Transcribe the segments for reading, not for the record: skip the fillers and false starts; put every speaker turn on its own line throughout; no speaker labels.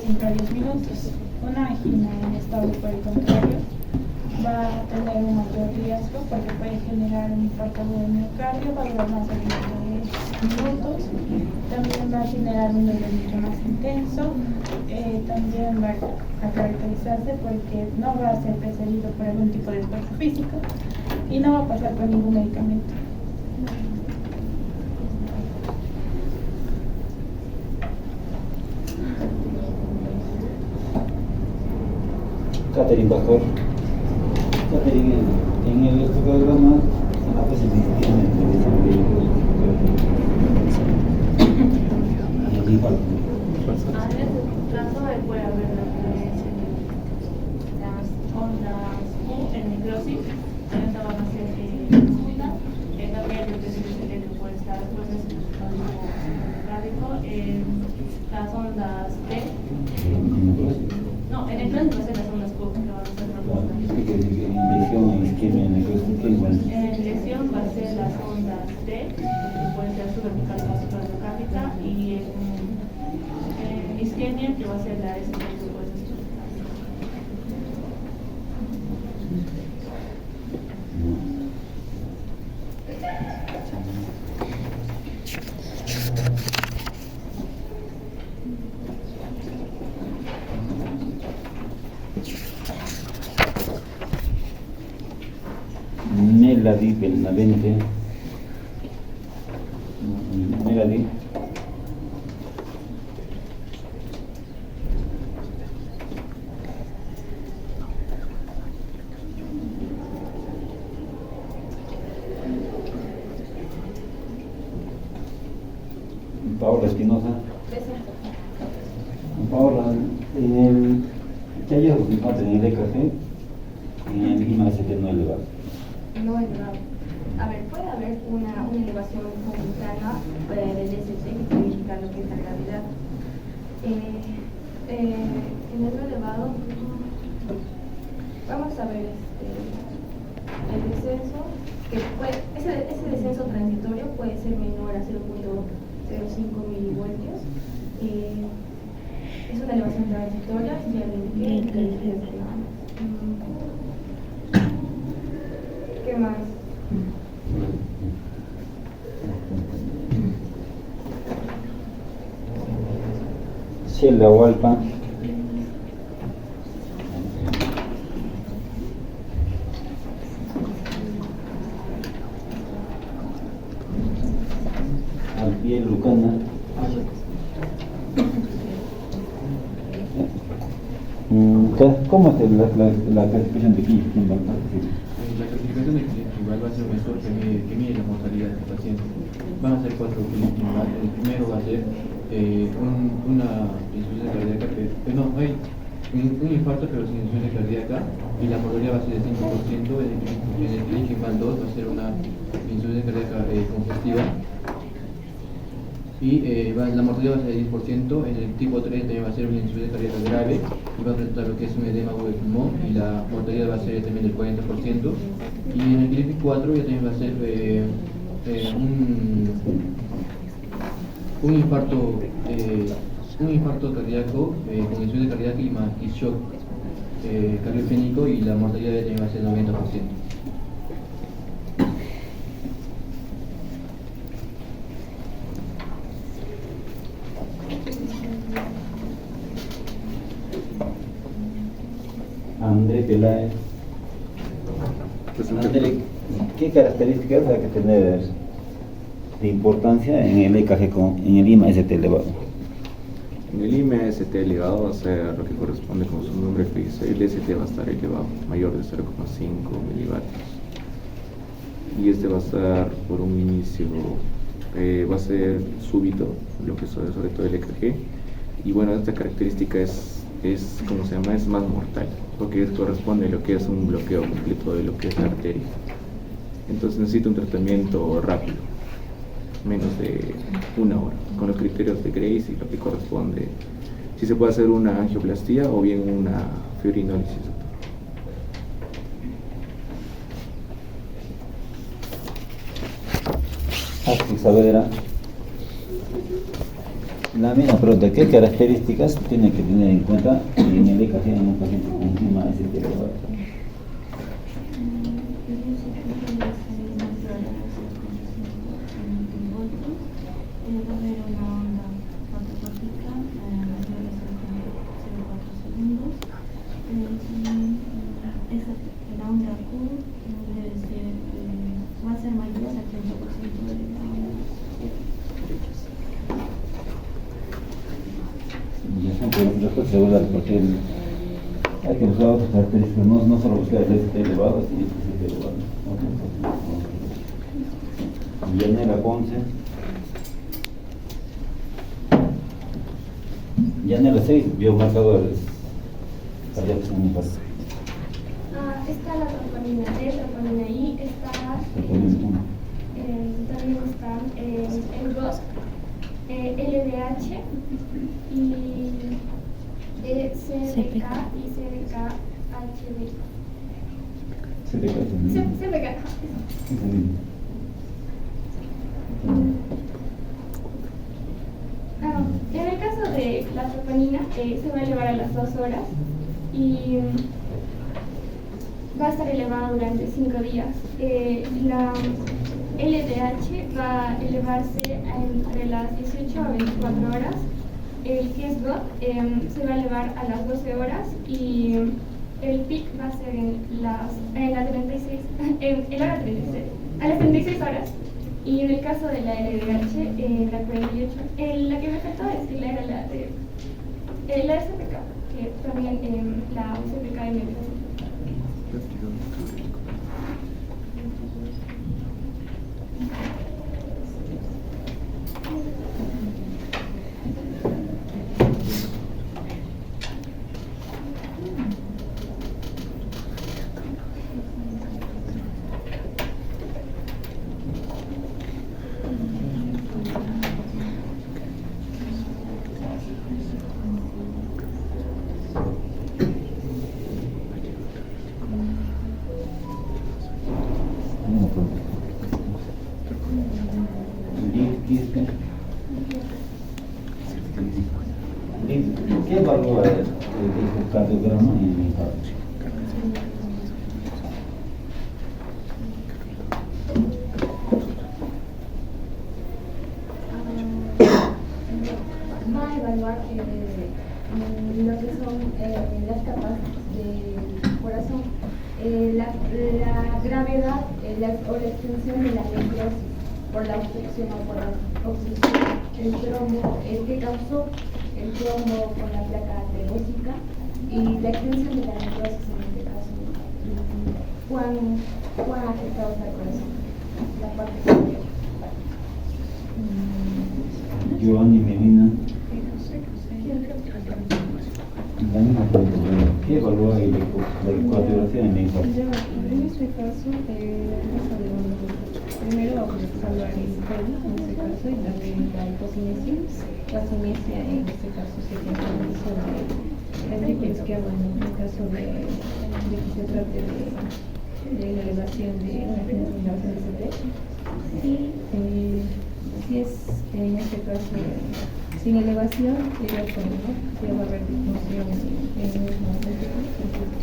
5 a 10 minutos. Una angina inestable, por el contrario, va a tener un mayor riesgo porque puede generar un infarto del miocardio, va a durar más de 20 minutos, también va a generar un dolor mucho más intenso, también va a caracterizarse porque no va a ser precedido por algún tipo de esfuerzo físico y no va a pasar por ningún medicamento.
Catherine Pastor. Catherine, en el electrocardiograma, en la fase de el infarto.
En este caso puede haber las ondas U en necrosis, esta van a ser profunda, también lo que se dice que puede estar después de cardíaco, las ondas T, no, en necrosis va a ser las ondas Q que van a ser profundas. En lesión va a ser las ondas T, que pueden ser subvertical o supraendocárdica, y en isquemia, que va a ser la S que puede ser.
Meladip, el 90. Meladip. Paola Espinosa. Paola, en el ¿qué hallazgos encuentran en el EKG? En el IMA-ST no elevado.
No elevado. A ver, puede haber una elevación momentanea del ST que puede indicar lo que es la gravedad. En el no elevado, vamos a ver el descenso, que ese descenso transitorio puede ser menor a 0.05 milivoltios. Es una elevación transitoria, ya le indiqué. ¿Qué más?
Sheila Hualpa. Alpiel Lucana. ¿Cómo es la clasificación de Kimball?
La clasificación de Kimball va a ser un score que mide la mortalidad del paciente. Van a ser 4 Kimball. El primero va a ser una insuficiencia cardíaca, un infarto pero sin insuficiencia cardíaca, y la mortalidad va a ser de 5%. En el Kimball 2 va a ser una insuficiencia cardíaca congestiva, y la mortalidad va a ser de 10%. En el tipo 3 también va a ser una insuficiencia cardíaca grave y va a presentar lo que es un edema agudo de pulmón, y la mortalidad va a ser también del 40%. Y en el tipo 4 ya también va a ser un infarto cardíaco con insuficiencia cardíaca y shock cardiogénico, y la mortalidad también va a ser del 90%.
André Peláez. André, ¿qué características hay que tener de importancia en el EKG en el IMA-ST elevado?
En el IMA-ST elevado va a ser lo que corresponde con su nombre que dice, el ST va a estar elevado, mayor de 0,5 milivatios. Y este va a estar por un inicio, va a ser súbito, lo que sobre todo el EKG. Y bueno, esta característica es ¿cómo se llama? Es más mortal, porque corresponde a lo que es un bloqueo completo de lo que es la arteria. Entonces necesita un tratamiento rápido, menos de 1 hora, con los criterios de Grace y lo que corresponde, si se puede hacer una angioplastía o bien una fibrinólisis.
Astrid Saavedra. La misma pregunta, ¿qué características tiene que tener en cuenta en el EKG en un paciente con enzima ST elevado?
La onda Q debe ser, va a ser mayor al 30% de la onda.
Ya son respuestas seguras, porque hay que buscar otras características, no solo buscar el ST elevado, sino el ST elevado. Yanela Ponce. Yanela 6, biomarcadores cardíacos en mi parte.
Está la troponina D, troponina I, está también está el GOS, LDH y CDK y CDK-HB. CDK. En el caso de la troponina, se va a elevar a las 2 horas y va a estar elevada durante 5 días. La LDH va a elevarse entre las 18 a 24 horas. El QSGOT se va a elevar a las 12 horas y el PIC va a ser a las 36 horas. Y en el caso de la LDH, la 48, la que me faltaba decir era la SPK, que también la SPK de medio.
¿Qué evalúa el cardiograma en el infarto?
Va a evaluar lo que son las capas del corazón, la gravedad o la extensión de la necrosis por la obstrucción o por la obstrucción, el trombo, el que causó el trombo con la placa aterogénica y la extensión de la necrosis en este caso, cuán afectado está el corazón, la parte cardíaca.
Giovanni Medina. La misma pregunta, ¿qué evalúa la ecocardiografía en el infarto?
En este caso, primero vamos a evaluar el pelo, en este caso, y también la hipocinesia. La cinesia, en este caso, sería el uso del ventrículo izquierdo, en el caso de que se trate de la elevación de una generación de CT. Y si es, en este caso, sin elevación, sería el pelo, ¿no? Que va a haber disfunción en el mismo ventrículo.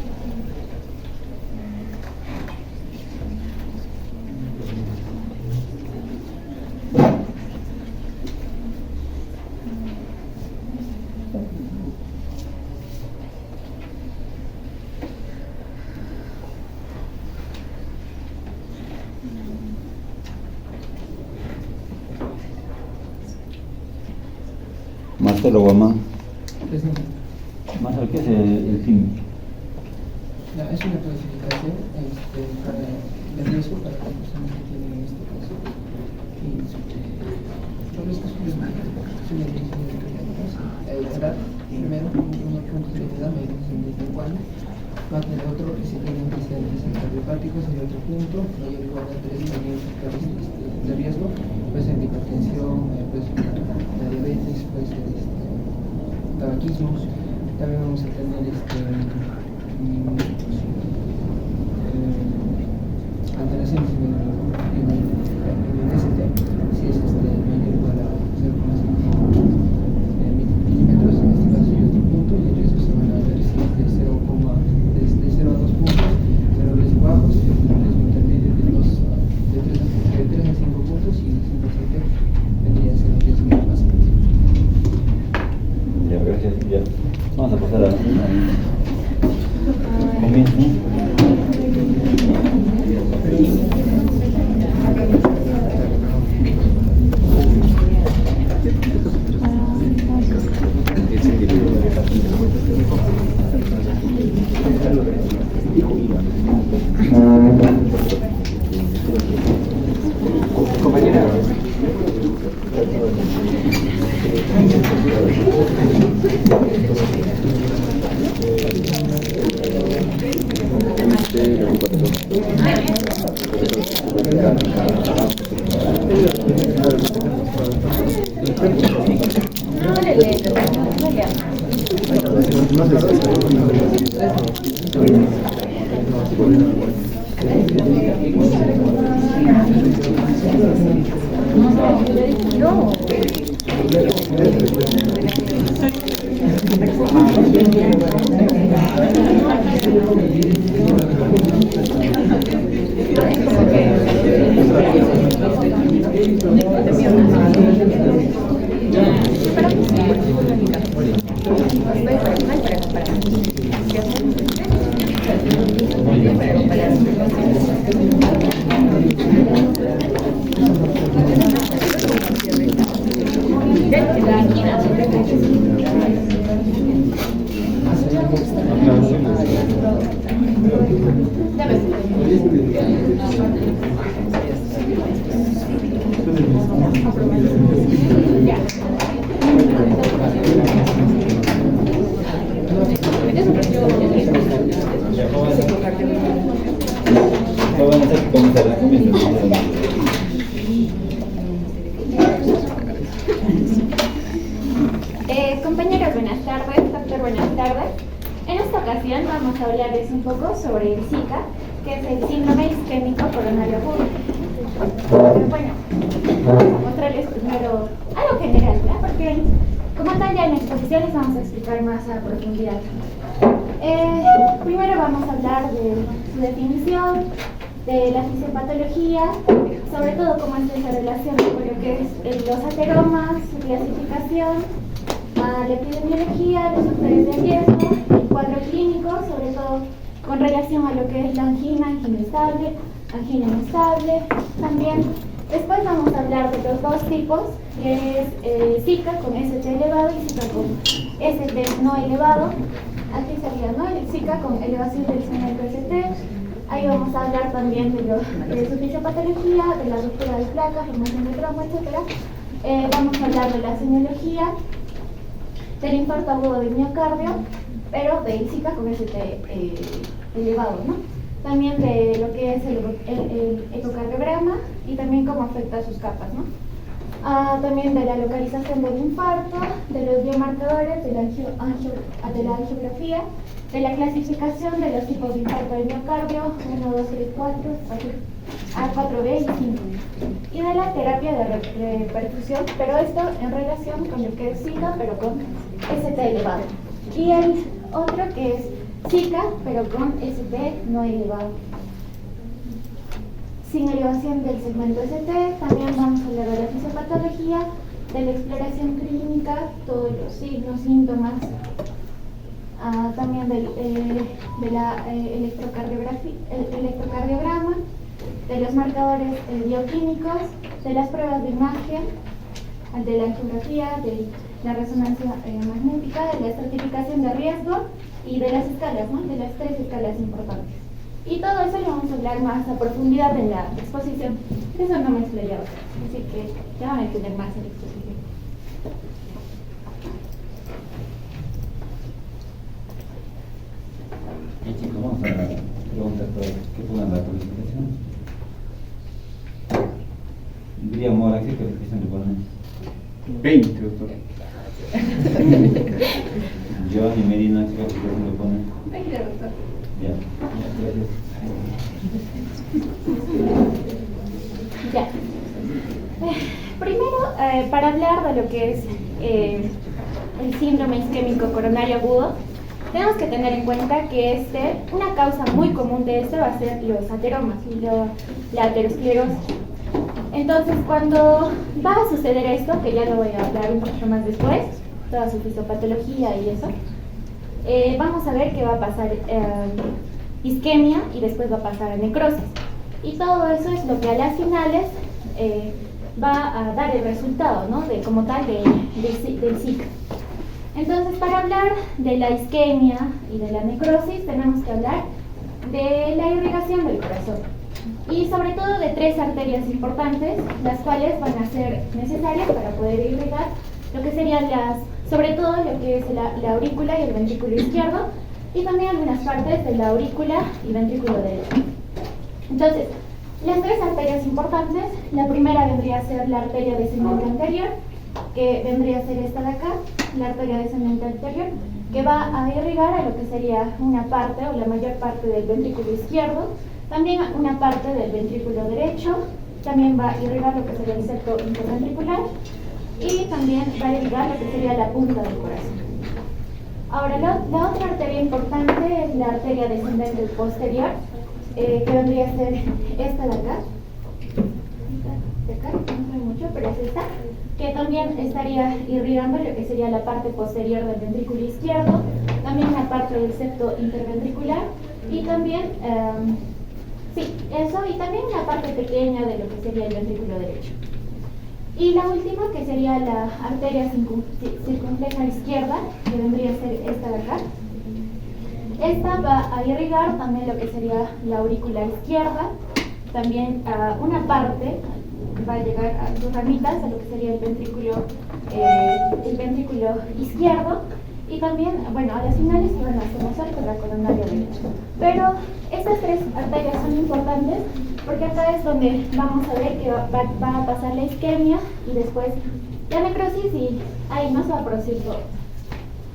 Marcelo Guamán.
Presente.
Marcelo, ¿qué es el CIM?
Es una clasificación de riesgo para las personas que tienen en este caso. Y sobre estos problemas, es una división de edad, primero, unos puntos de edad, medio de 5 años. Va a tener otro que si tiene antecedentes cardiopáticos, hay otro punto, mayor o igual a 3 también de riesgo, puede ser hipertensión, puede ser la diabetes, puede ser tabaquismo. También vamos a tener alteraciones en el ST, si es mayor o igual a 0,5.
Compañeros, buenas tardes, doctor, buenas tardes. En esta ocasión vamos a hablarles un poco sobre el Zika, que es el síndrome isquémico coronario agudo. Bueno, vamos a mostrarles primero algo general, ¿verdad? Porque como tal ya en la exposición les vamos a explicar más a profundidad. Primero vamos a hablar de su definición, de la fisiopatología, sobre todo cómo es esa relación con lo que es los ateromas, su clasificación, la epidemiología, los factores de riesgo, el cuadro clínico, sobre todo con relación a lo que es la angina, angina estable, angina inestable. También después vamos a hablar de los dos tipos, que es Zika con ST elevado y Zika con ST no elevado. Aquí sería, ¿no?, el Zika con elevación del segmento ST. Ahí vamos a hablar también de su fisiopatología, de la ruptura de placas, formación de cromo, etc. Vamos a hablar de la semiología, del infarto agudo del miocardio, pero del Zika con ST elevado, ¿no? También de lo que es el ecocardiograma y también cómo afecta a sus capas, ¿no? También de la localización del infarto, de los biomarcadores, de la angiografía, de la clasificación de los tipos de infarto del miocardio, 1, 2, 3, 4, A4B y 5, y de la terapia de reperfusión, pero esto en relación con lo que es Zika, pero con ST elevado. Y el otro que es Zika, pero con ST no elevado. Sin elevación del segmento ST, también vamos a hablar de la fisiopatología, de la exploración clínica, todos los signos, síntomas, también de la electrocardiograma, de los marcadores bioquímicos, de las pruebas de imagen, de la angiografía, de la resonancia magnética, de la estratificación de riesgo y de las escalas, ¿no?, de las 3 escalas importantes. Y todo eso lo vamos a hablar más a profundidad en la exposición. Eso no me explayaba, así que ya van a entender más en la exposición.
Y chicos, vamos a preguntar qué pongan la calificación. Diríamos ahora qué calificación le ponen.
20, doctor.
Giovanni Medina, ¿qué calificación le ponen?
20, doctor.
Ya, gracias.
Ya. Primero, para hablar de lo que es el síndrome isquémico coronario agudo, tenemos que tener en cuenta que una causa muy común de va a ser los ateromas y la aterosclerosis. Entonces, cuando va a suceder esto, que ya lo voy a hablar un poquito más después, toda su fisiopatología y eso,
vamos a ver que va a pasar isquemia y después va a pasar a necrosis. Y todo eso es lo que a las finales va a dar el resultado, ¿no? De, como tal del ciclo. Entonces, para hablar de la isquemia y de la necrosis, tenemos que hablar de la irrigación del corazón y sobre todo de 3 arterias importantes, las cuales van a ser necesarias para poder irrigar lo que serían sobre todo lo que es la aurícula y el ventrículo izquierdo, y también algunas partes de la aurícula y ventrículo derecho. Entonces, las 3 arterias importantes, la primera vendría a ser la arteria descendente anterior, que vendría a ser esta de acá, la arteria descendente anterior, que va a irrigar a lo que sería una parte o la mayor parte del ventrículo izquierdo, también una parte del ventrículo derecho, también va a irrigar lo que sería el septo interventricular y también va a irrigar lo que sería la punta del corazón. Ahora, la otra arteria importante es la arteria descendente posterior, que vendría a ser esta de acá, no sé mucho, pero es esta, que también estaría irrigando lo que sería la parte posterior del ventrículo izquierdo, también la parte del septo interventricular y también, y también la parte pequeña de lo que sería el ventrículo derecho. Y la última, que sería la arteria circunfleja izquierda, que vendría a ser esta de acá. Esta va a irrigar también lo que sería la aurícula izquierda, también una parte va a llegar a sus ramitas, a lo que sería el ventrículo izquierdo, y también, bueno, a las finales se van a conocer con la coronaria derecha. Pero estas 3 arterias son importantes porque acá es donde vamos a ver que va a pasar la isquemia y después la necrosis, y ahí no se va a producir todo.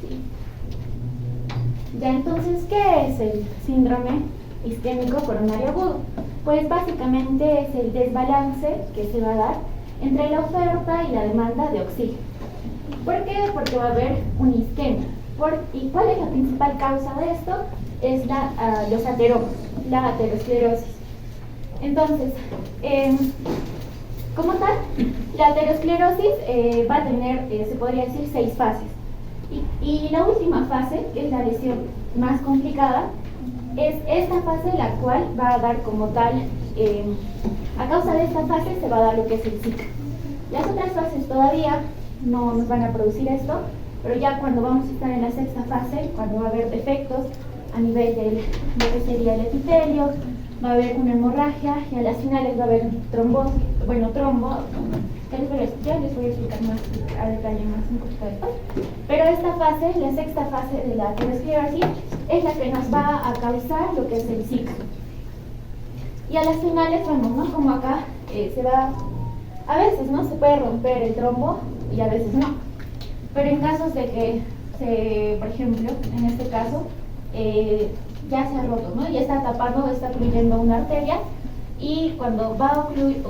¿Sí? Ya, entonces, ¿qué es el síndrome isquémico coronario agudo? Pues básicamente es el desbalance que se va a dar entre la oferta y la demanda de oxígeno. ¿Por qué? Porque va a haber una isquemia. ¿Y cuál es la principal causa de esto? Es los ateromos, la aterosclerosis. Entonces, como tal, la aterosclerosis va a tener, se podría decir, 6 fases. Y la última fase, que es la lesión más complicada, es esta fase la cual va a dar como tal, a causa de esta fase se va a dar lo que es el ciclo. Las otras fases todavía no nos van a producir esto, pero ya cuando vamos a estar en la 6ª fase, cuando va a haber defectos a nivel de lo que sería el epitelio, va a haber una hemorragia y a las finales va a haber trombosis, trombo. Ya les voy a explicar más a detalle más un poquito después. Pero esta fase, la 6ª fase de la aterosclerosis, es la que nos va a causar lo que es el ciclo. Y a las finales vemos, ¿no? Como acá a veces, ¿no? Se puede romper el trombo y a veces no. Pero en casos de que por ejemplo, en este caso, ya se ha roto, ¿no? Ya está tapando, está fluyendo una arteria, y cuando va a ocluir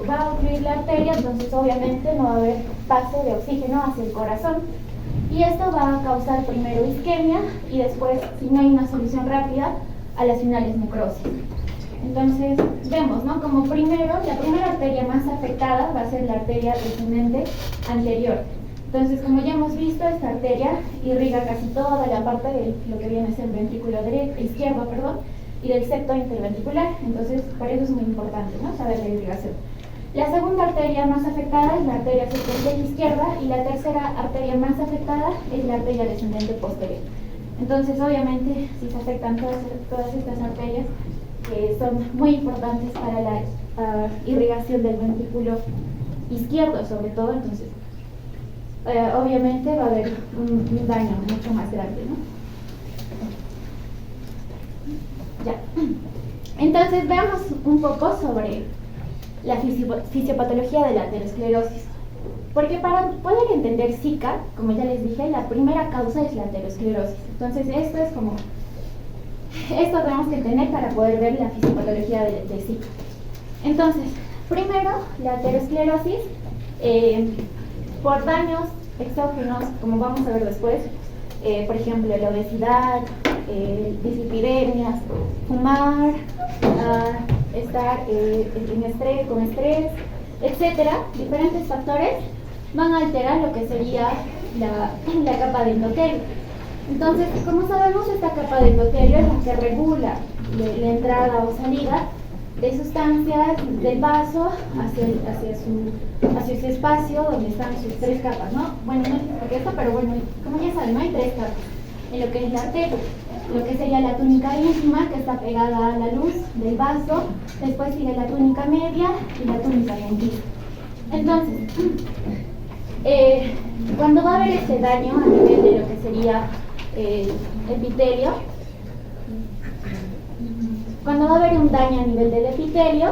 la arteria, entonces obviamente no va a haber paso de oxígeno hacia el corazón. Y esto va a causar primero isquemia y después, si no hay una solución rápida, a las finales necrosis. Entonces, vemos, ¿no? Como primero, la primera arteria más afectada va a ser la arteria descendente anterior. Entonces, como ya hemos visto, esta arteria irriga casi toda la parte de lo que viene a ser el ventrículo izquierdo, y del septo interventricular. Entonces, por eso es muy importante, ¿no? Saber la irrigación. La segunda arteria más afectada es la arteria circunfleja izquierda, y la tercera arteria más afectada es la arteria descendente posterior. Entonces, obviamente, si se afectan todas estas arterias, que son muy importantes para la irrigación del ventrículo izquierdo, sobre todo, entonces, obviamente va a haber un daño mucho más grande, ¿no? Ya. Entonces, veamos un poco sobre la fisiopatología de la aterosclerosis. Porque para poder entender Zika, como ya les dije, la primera causa es la aterosclerosis. Entonces, esto tenemos que tener para poder ver la fisiopatología de Zika. Entonces, primero, la aterosclerosis, por daños exógenos, como vamos a ver después, por ejemplo, la obesidad, dislipidemias, fumar, estar con estrés, etcétera, diferentes factores van a alterar lo que sería la capa de endotelio. Entonces, como sabemos, esta capa de endotelio es la que regula la entrada o salida de sustancias del vaso hacia ese espacio donde están sus tres capas, ¿no? Bueno, no es esto, pero bueno, como ya saben, ¿no? Hay tres capas en lo que es la arteria, lo que sería la túnica íntima, que está pegada a la luz del vaso, después sigue la túnica media y la túnica adventicia. Entonces, cuando va a haber este daño a nivel de lo que sería el epitelio, cuando va a haber un daño a nivel del epitelio,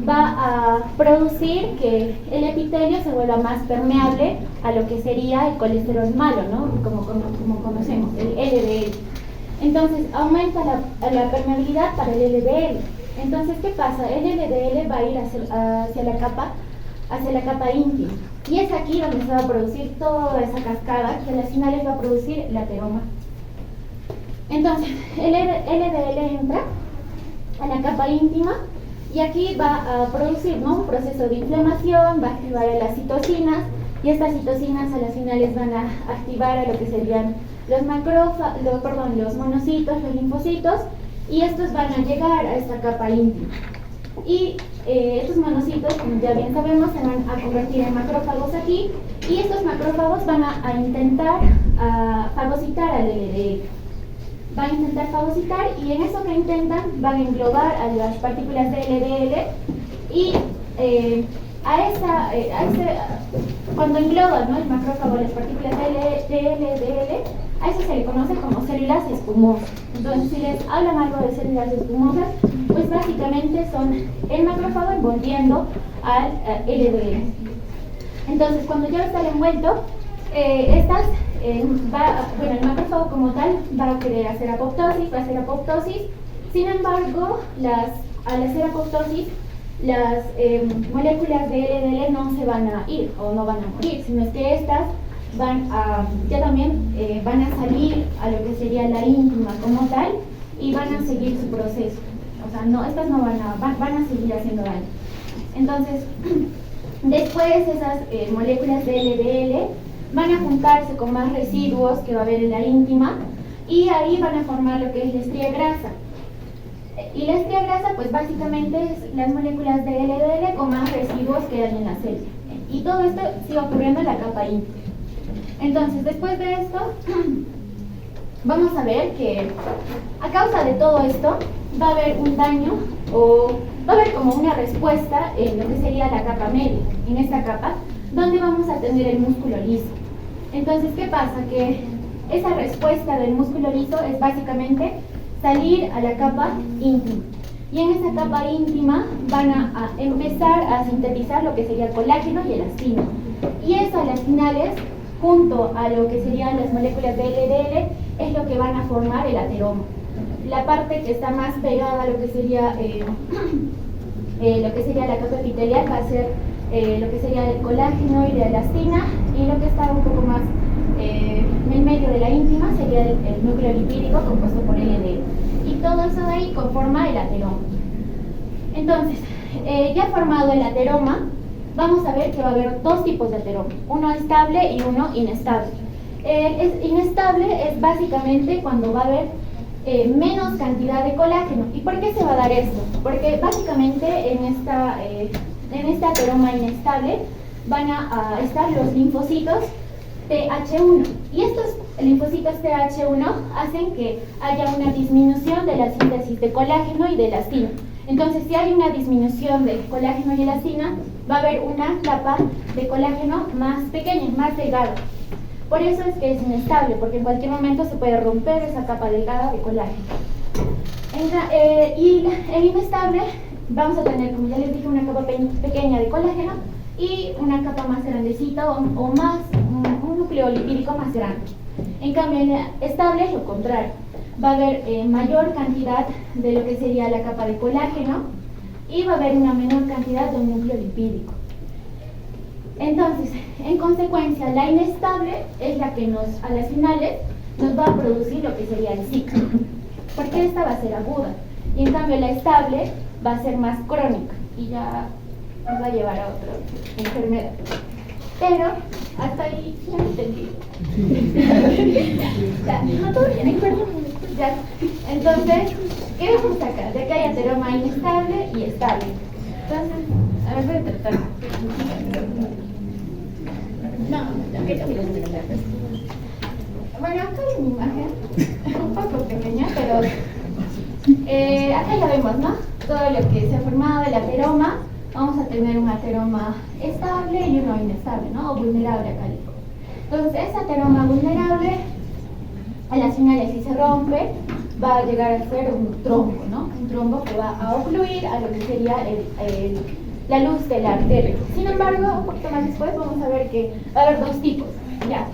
va a producir que el epitelio se vuelva más permeable a lo que sería el colesterol malo, ¿no? Como conocemos, el LDL. Entonces, aumenta la permeabilidad para el LDL. Entonces, ¿qué pasa? El LDL va a ir hacia la capa íntima. Y es aquí donde se va a producir toda esa cascada que a las finales va a producir el ateroma. Entonces, el LDL entra a la capa íntima y aquí va a producir, ¿no?, un proceso de inflamación, va a activar a las citocinas y estas citocinas a las finales van a activar a lo que serían los monocitos, los linfocitos, y estos van a llegar a esta capa íntima. Y estos monocitos, como ya bien sabemos, se van a convertir en macrófagos aquí, y estos macrófagos van a intentar fagocitar al LDL. Van a intentar fagocitar y en eso que intentan van a englobar a las partículas de LDL y cuando engloban, ¿no?, el macrófago las partículas de LDL, a eso se le conoce como células espumosas. Entonces, si les hablan algo de células espumosas, pues básicamente son el macrófago envolviendo al LDL. Entonces, cuando ya está envuelto, el macrófago como tal va a querer hacer apoptosis, sin embargo, al hacer apoptosis, las moléculas de LDL no se van a ir o no van a morir, sino es que estas van a salir a lo que sería la íntima como tal y van a seguir su proceso. O sea, no, estas no van a seguir haciendo daño. Entonces, después esas moléculas de LDL van a juntarse con más residuos que va a haber en la íntima y ahí van a formar lo que es la estría grasa. Y la estría grasa, pues básicamente es las moléculas de LDL con más residuos que hay en la célula. Y todo esto sigue ocurriendo en la capa íntima. Entonces, después de esto, vamos a ver que a causa de todo esto va a haber un daño o va a haber como una respuesta en lo que sería la capa media, en esta capa, donde vamos a tener el músculo liso. Entonces, ¿qué pasa? Que esa respuesta del músculo liso es básicamente salir a la capa íntima. Y en esa capa íntima van a empezar a sintetizar lo que sería colágeno y elastina. Y eso a las finales, junto a lo que serían las moléculas de LDL, es lo que van a formar el ateroma. La parte que está más pegada a lo que sería la capa epitelial va a ser lo que sería el colágeno y la elastina, y lo que está un poco más en medio de la íntima sería el núcleo lipídico compuesto por LDL. Y todo eso de ahí conforma el ateroma. Entonces, ya formado el ateroma, vamos a ver que va a haber dos tipos de ateroma, uno estable y uno inestable. Inestable es básicamente cuando va a haber menos cantidad de colágeno. ¿Y por qué se va a dar esto? Porque básicamente en esta ateroma inestable van a estar los linfocitos TH1, y estos linfocitos TH1 hacen que haya una disminución de la síntesis de colágeno y de elastina. Entonces, si hay una disminución de colágeno y elastina, va a haber una capa de colágeno más pequeña, más delgada. Por eso es que es inestable, porque en cualquier momento se puede romper esa capa delgada de colágeno. Y el inestable, vamos a tener, como ya les dije, una capa pequeña de colágeno y una capa más grandecita o más, un núcleo lipídico más grande. En cambio, en el estable es lo contrario. Va a haber mayor cantidad de lo que sería la capa de colágeno y va a haber una menor cantidad de un núcleo lipídico. Entonces, en consecuencia, la inestable es la que a las finales nos va a producir lo que sería el ciclo, porque esta va a ser aguda, y en cambio la estable va a ser más crónica y ya nos va a llevar a otra enfermedad. Pero Hasta ahí ya me entendí. Ya, no, todo bien, perdón. Ya. Entonces, ¿qué vemos acá? De que hay ateroma inestable y estable. Entonces, a ver, voy a tratar. No, aquí te voy a explicar. Bueno, acá hay una imagen un poco pequeña, pero acá ya vemos, ¿no? Todo lo que se ha formado el ateroma. Vamos a tener un ateroma estable y uno inestable, ¿no? O vulnerable acá. Entonces, ese ateroma vulnerable, a las finales si se rompe, va a llegar a ser un trombo, ¿no? Un trombo que va a ocluir a lo que sería la luz de la arteria. Sin embargo, un poquito más después vamos a ver que va a haber dos tipos, ¿ya?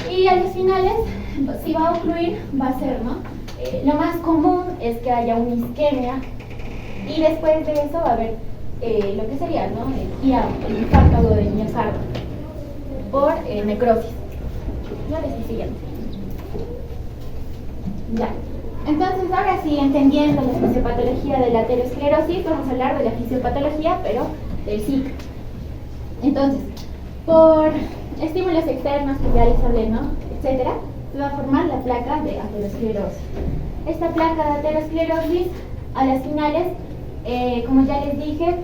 Y a las finales, si va a ocluir, va a ser, ¿no? Lo más común es que haya una isquemia y después de eso va a haber lo que sería, ¿no? El infarto del miocardio por necrosis. ¿No? Es siguiente. Ya. Entonces, ahora sí, entendiendo la fisiopatología de la aterosclerosis, vamos a hablar de la fisiopatología, pero del SIC. Entonces, por estímulos externos, que ya les hablé, ¿no? Etcétera, se va a formar la placa de aterosclerosis. Esta placa de aterosclerosis, a las finales, como ya les dije,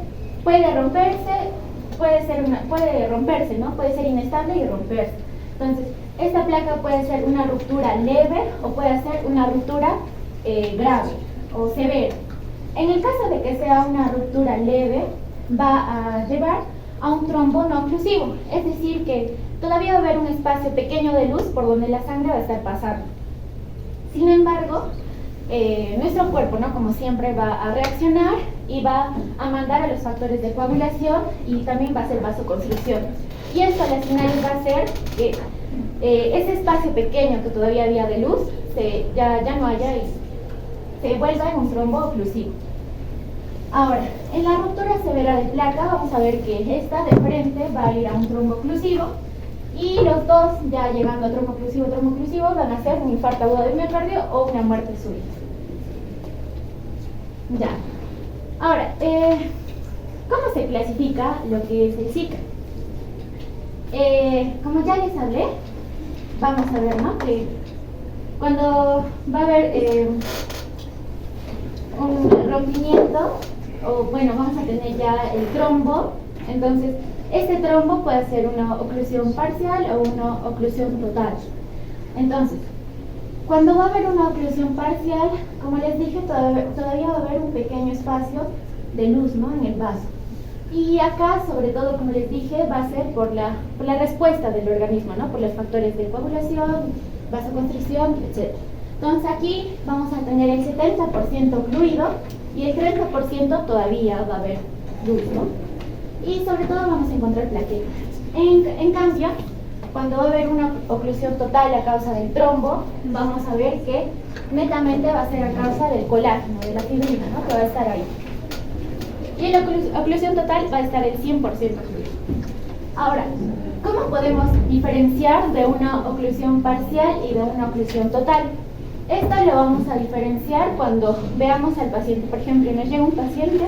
puede romperse, puede romperse, ¿no? Puede ser inestable y romperse. Entonces, esta placa puede ser una ruptura leve o puede ser una ruptura grave o severa. En el caso de que sea una ruptura leve, va a llevar a un trombo no oclusivo, es decir, que todavía va a haber un espacio pequeño de luz por donde la sangre va a estar pasando. Sin embargo, nuestro cuerpo, ¿no? Como siempre, va a reaccionar y va a mandar a los factores de coagulación y también va a hacer vasoconstricción. Y esto a las finales va a hacer que ese espacio pequeño que todavía había de luz ya no haya y se vuelva en un trombo oclusivo. Ahora, en la ruptura severa de placa vamos a ver que esta de frente va a ir a un trombo oclusivo y los dos, ya llegando a trombo oclusivo, van a ser un infarto agudo del miocardio o una muerte súbita. Ya. Ahora, ¿cómo se clasifica lo que es el SIC? Como ya les hablé, vamos a ver, ¿no? Que cuando va a haber un rompimiento, o bueno, vamos a tener ya el trombo, entonces este trombo puede ser una oclusión parcial o una oclusión total. Entonces, cuando va a haber una oclusión parcial, como les dije, todavía va a haber un pequeño espacio de luz, ¿no? En el vaso. Y acá, sobre todo, como les dije, va a ser por la respuesta del organismo, ¿no? Por los factores de coagulación, vasoconstricción, etc. Entonces aquí vamos a tener el 70% ocluido y el 30% todavía va a haber luz, ¿no? Y sobre todo vamos a encontrar plaquetas. En cambio, cuando va a haber una oclusión total a causa del trombo, vamos a ver que netamente va a ser a causa del colágeno, de la fibrina, ¿no? Que va a estar ahí. Y en la oclusión total va a estar el 100% ocluido. Ahora, ¿cómo podemos diferenciar de una oclusión parcial y de una oclusión total? Esto lo vamos a diferenciar cuando veamos al paciente. Por ejemplo, nos llega un paciente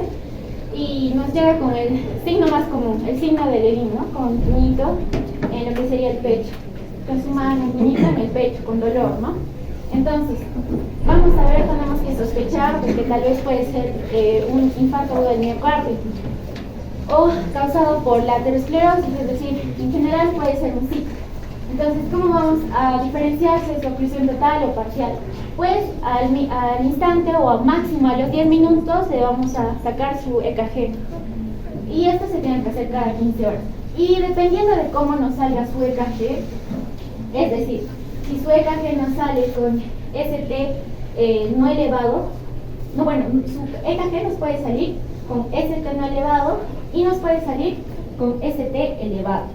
y nos llega con el signo más común, el signo de Levin, ¿no? Con un puñito en lo que sería el pecho, con su mano, un puñito en el pecho, con dolor, ¿no? Entonces, vamos a ver, tenemos que sospechar de que tal vez puede ser un infarto del miocardio o causado por la aterosclerosis, es decir, en general puede ser un SIC. Entonces, ¿cómo vamos a diferenciar si es oclusión total o parcial? Pues al instante o a máximo a los 10 minutos le vamos a sacar su EKG. Y esto se tiene que hacer cada 15 horas. Y dependiendo de cómo nos salga su EKG, es decir, si su EKG nos sale con ST no elevado, no, bueno, su EKG nos puede salir con ST no elevado y nos puede salir con ST elevado.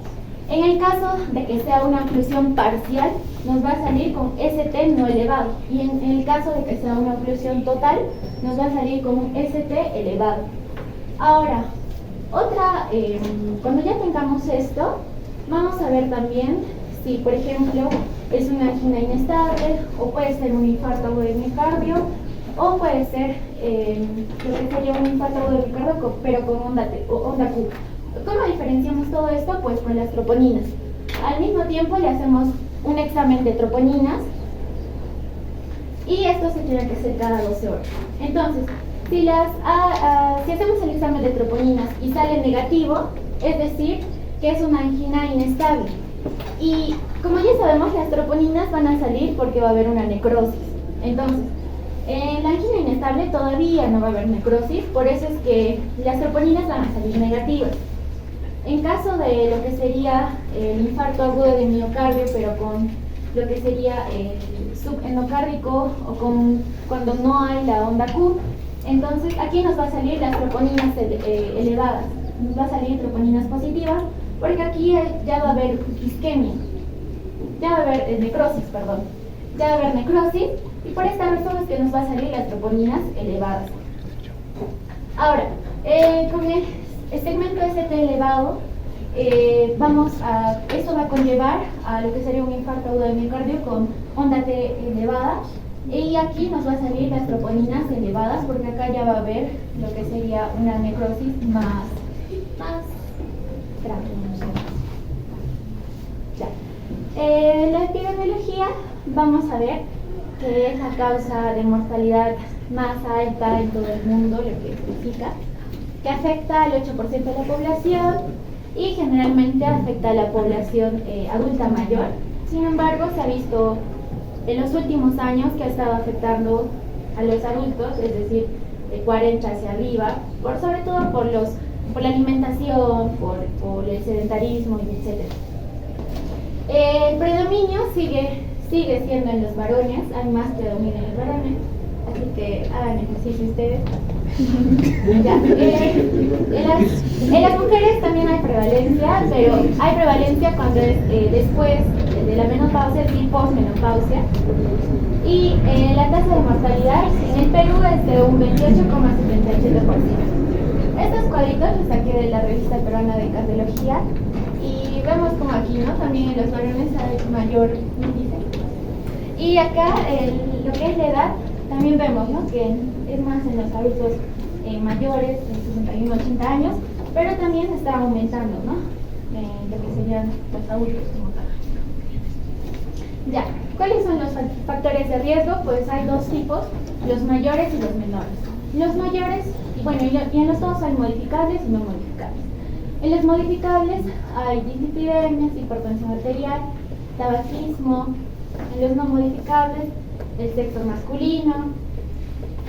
En el caso de que sea una oclusión parcial, nos va a salir con ST no elevado. Y en el caso de que sea una oclusión total, nos va a salir con un ST elevado. Ahora, cuando ya tengamos esto, vamos a ver también si, por ejemplo, es una angina inestable, o puede ser un infarto agudo del miocardio, o puede ser lo que sería un infarto agudo del miocardio, pero con onda Q. ¿Cómo diferenciamos todo esto? Pues con las troponinas. al mismo tiempo le hacemos un examen de troponinas y esto se tiene que hacer cada 12 horas. Entonces, si hacemos el examen de troponinas y sale negativo, es decir, que es una angina inestable. Y como ya sabemos, las troponinas van a salir porque va a haber una necrosis. Entonces, en la angina inestable todavía no va a haber necrosis, por eso es que las troponinas van a salir negativas. En caso de lo que sería el infarto agudo de miocardio, pero con lo que sería el subendocárdico o cuando no hay la onda Q, entonces aquí nos va a salir las troponinas elevadas, nos va a salir troponinas positivas, porque aquí ya va a haber isquemia, ya va a haber necrosis, ya va a haber necrosis, y por esta razón es que nos va a salir las troponinas elevadas. Ahora, con el segmento ST elevado, esto va a conllevar a lo que sería un infarto agudo de miocardio con onda T elevada, y aquí nos va a salir las troponinas elevadas, porque acá ya va a haber lo que sería una necrosis más grave. Ya. La epidemiología, vamos a ver que es la causa de mortalidad más alta en todo el mundo, lo que significa que afecta al 8% de la población y generalmente afecta a la población adulta mayor. Sin embargo, se ha visto en los últimos años que ha estado afectando a los adultos, es decir, de 40 hacia arriba, sobre todo por la alimentación, por el sedentarismo, etc. El predominio sigue siendo en los varones, hay más predominio en los varones, así que hagan ejercicio ustedes. Ya. En las mujeres también hay prevalencia, pero hay prevalencia cuando es después de la menopausia, es decir, posmenopausia. Y la tasa de mortalidad en el Perú es de un 28,77%. Estos cuadritos los saqué de la revista peruana de cardiología y vemos como aquí, ¿no? También en los varones hay mayor índice. Y acá, lo que es la edad, también vemos, ¿no? Que es más en los adultos mayores, de 61, 80 años, pero también está aumentando, ¿no? Lo que serían los adultos como tal. Ya, ¿cuáles son los factores de riesgo? Pues hay dos tipos, los mayores y los menores. Los mayores, bueno, y en los dos hay modificables y no modificables. En los modificables hay dislipidemias, hipertensión arterial, tabaquismo. En los no modificables, el sexo masculino,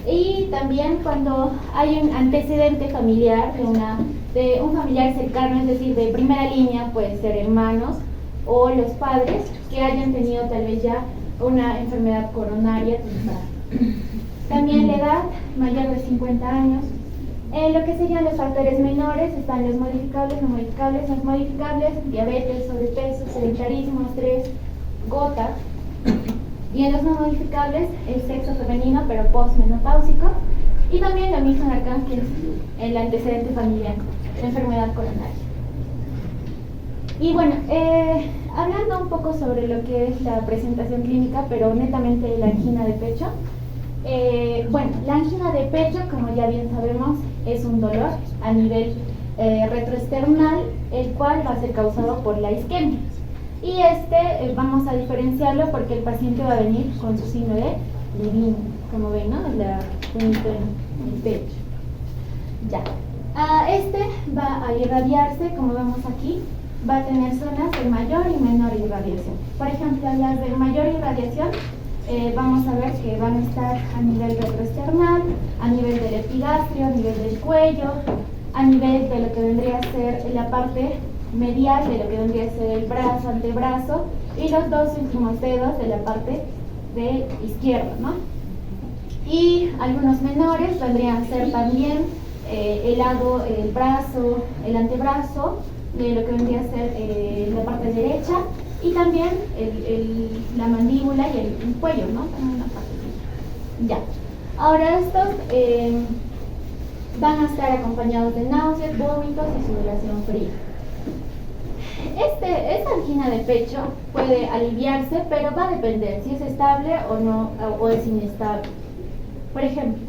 y también cuando hay un antecedente familiar de un familiar cercano, es decir, de primera línea, puede ser hermanos o los padres que hayan tenido tal vez ya una enfermedad coronaria. También la edad mayor de 50 años. En lo que serían los factores menores están los modificables, no modificables. Los modificables, diabetes, sobrepeso, sedentarismo, estrés, gota. Y en los no modificables, el sexo femenino, pero postmenopáusico. Y también lo mismo acá, que es el antecedente familiar, la enfermedad coronaria. Y bueno, hablando un poco sobre lo que es la presentación clínica, pero netamente la angina de pecho. Bueno, la angina de pecho, como ya bien sabemos, es un dolor a nivel retroesternal, el cual va a ser causado por la isquemia. Y vamos a diferenciarlo porque el paciente va a venir con su signo de Levine, como ven, ¿no? La punta en el pecho. Ya. Va a irradiarse, como vemos aquí, va a tener zonas de mayor y menor irradiación. Por ejemplo, las de mayor irradiación, vamos a ver que van a estar a nivel retroesternal, a nivel del epigastrio, a nivel del cuello, a nivel de lo que vendría a ser la parte medial de lo que vendría a ser el brazo, antebrazo, y los dos últimos dedos de la parte de izquierda, ¿no? Y algunos menores vendrían a ser también el lado, el brazo, el antebrazo, de lo que vendría a ser la parte derecha, y también la mandíbula y el cuello, ¿no? También la parte derecha. Ya. Ahora estos van a estar acompañados de náuseas, vómitos y sudoración fría. Esta angina de pecho puede aliviarse, pero va a depender si es estable o no, o es inestable. Por ejemplo,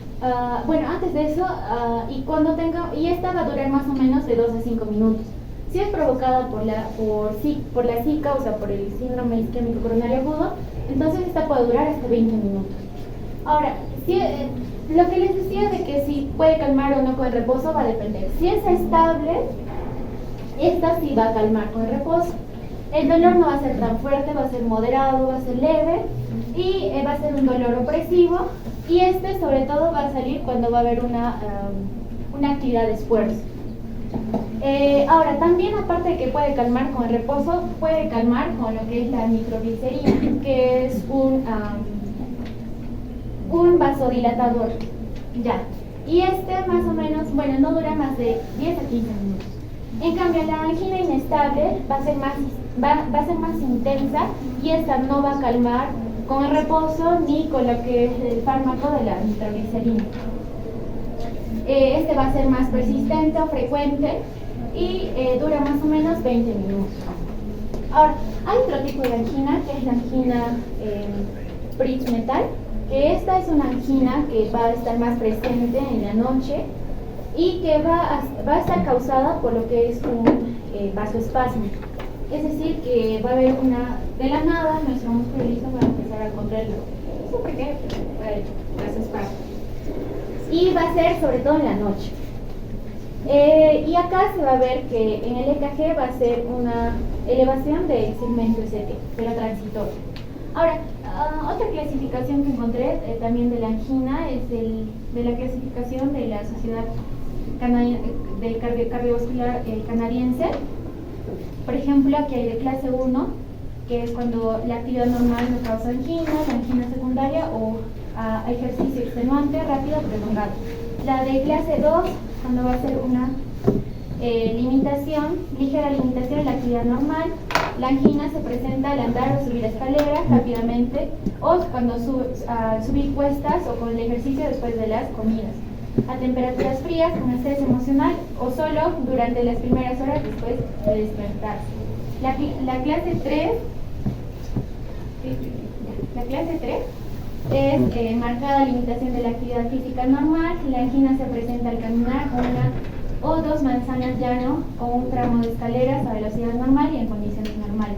bueno, antes de eso, y esta va a durar más o menos de 2 a 5 minutos. Si es provocada por la SICA, o sea, por el síndrome isquémico coronario agudo, entonces esta puede durar hasta 20 minutos. Ahora, lo que les decía de que si puede calmar o no con el reposo va a depender. Si es estable, esta sí va a calmar con el reposo. El dolor no va a ser tan fuerte, va a ser moderado, va a ser leve y va a ser un dolor opresivo, y sobre todo va a salir cuando va a haber una actividad de esfuerzo. Ahora, también aparte de que puede calmar con el reposo, puede calmar con lo que es la nitroglicerina, que es un vasodilatador, ya. Y más o menos, bueno, no dura más de 10 a 15 minutos. En cambio, la angina inestable va a ser más intensa, y esta no va a calmar con el reposo ni con lo que es el fármaco de la nitroglicerina. Este va a ser más persistente o frecuente y dura más o menos 20 minutos. Ahora, hay otro tipo de angina, que es la angina Prinzmetal, que esta es una angina que va a estar más presente en la noche y que va a estar causada por lo que es un vasoespasmo. Es decir, que va a haber de la nada, nuestro músculo liso va a empezar a contraerlo. No sé por qué, pero vasoespasmo. Y va a ser sobre todo en la noche. Y acá se va a ver que en el EKG va a ser una elevación del segmento ST, de la transitoria. Ahora, otra clasificación que encontré también de la angina es de la clasificación de la Sociedad Cardiovascular Canadiense. Por ejemplo, aquí hay de clase 1, que es cuando la actividad normal no causa angina, la angina secundaria o ejercicio extenuante, rápido, prolongado. La de clase 2, cuando va a ser una ligera limitación en la actividad normal, la angina se presenta al andar o subir escaleras rápidamente, o cuando subir cuestas o con el ejercicio después de las comidas, a temperaturas frías, con estrés emocional o solo durante las primeras horas después de despertarse. La clase 3 es marcada limitación de la actividad física normal. La angina se presenta al caminar con una o dos manzanas llano con un tramo de escaleras a velocidad normal y en condiciones normales.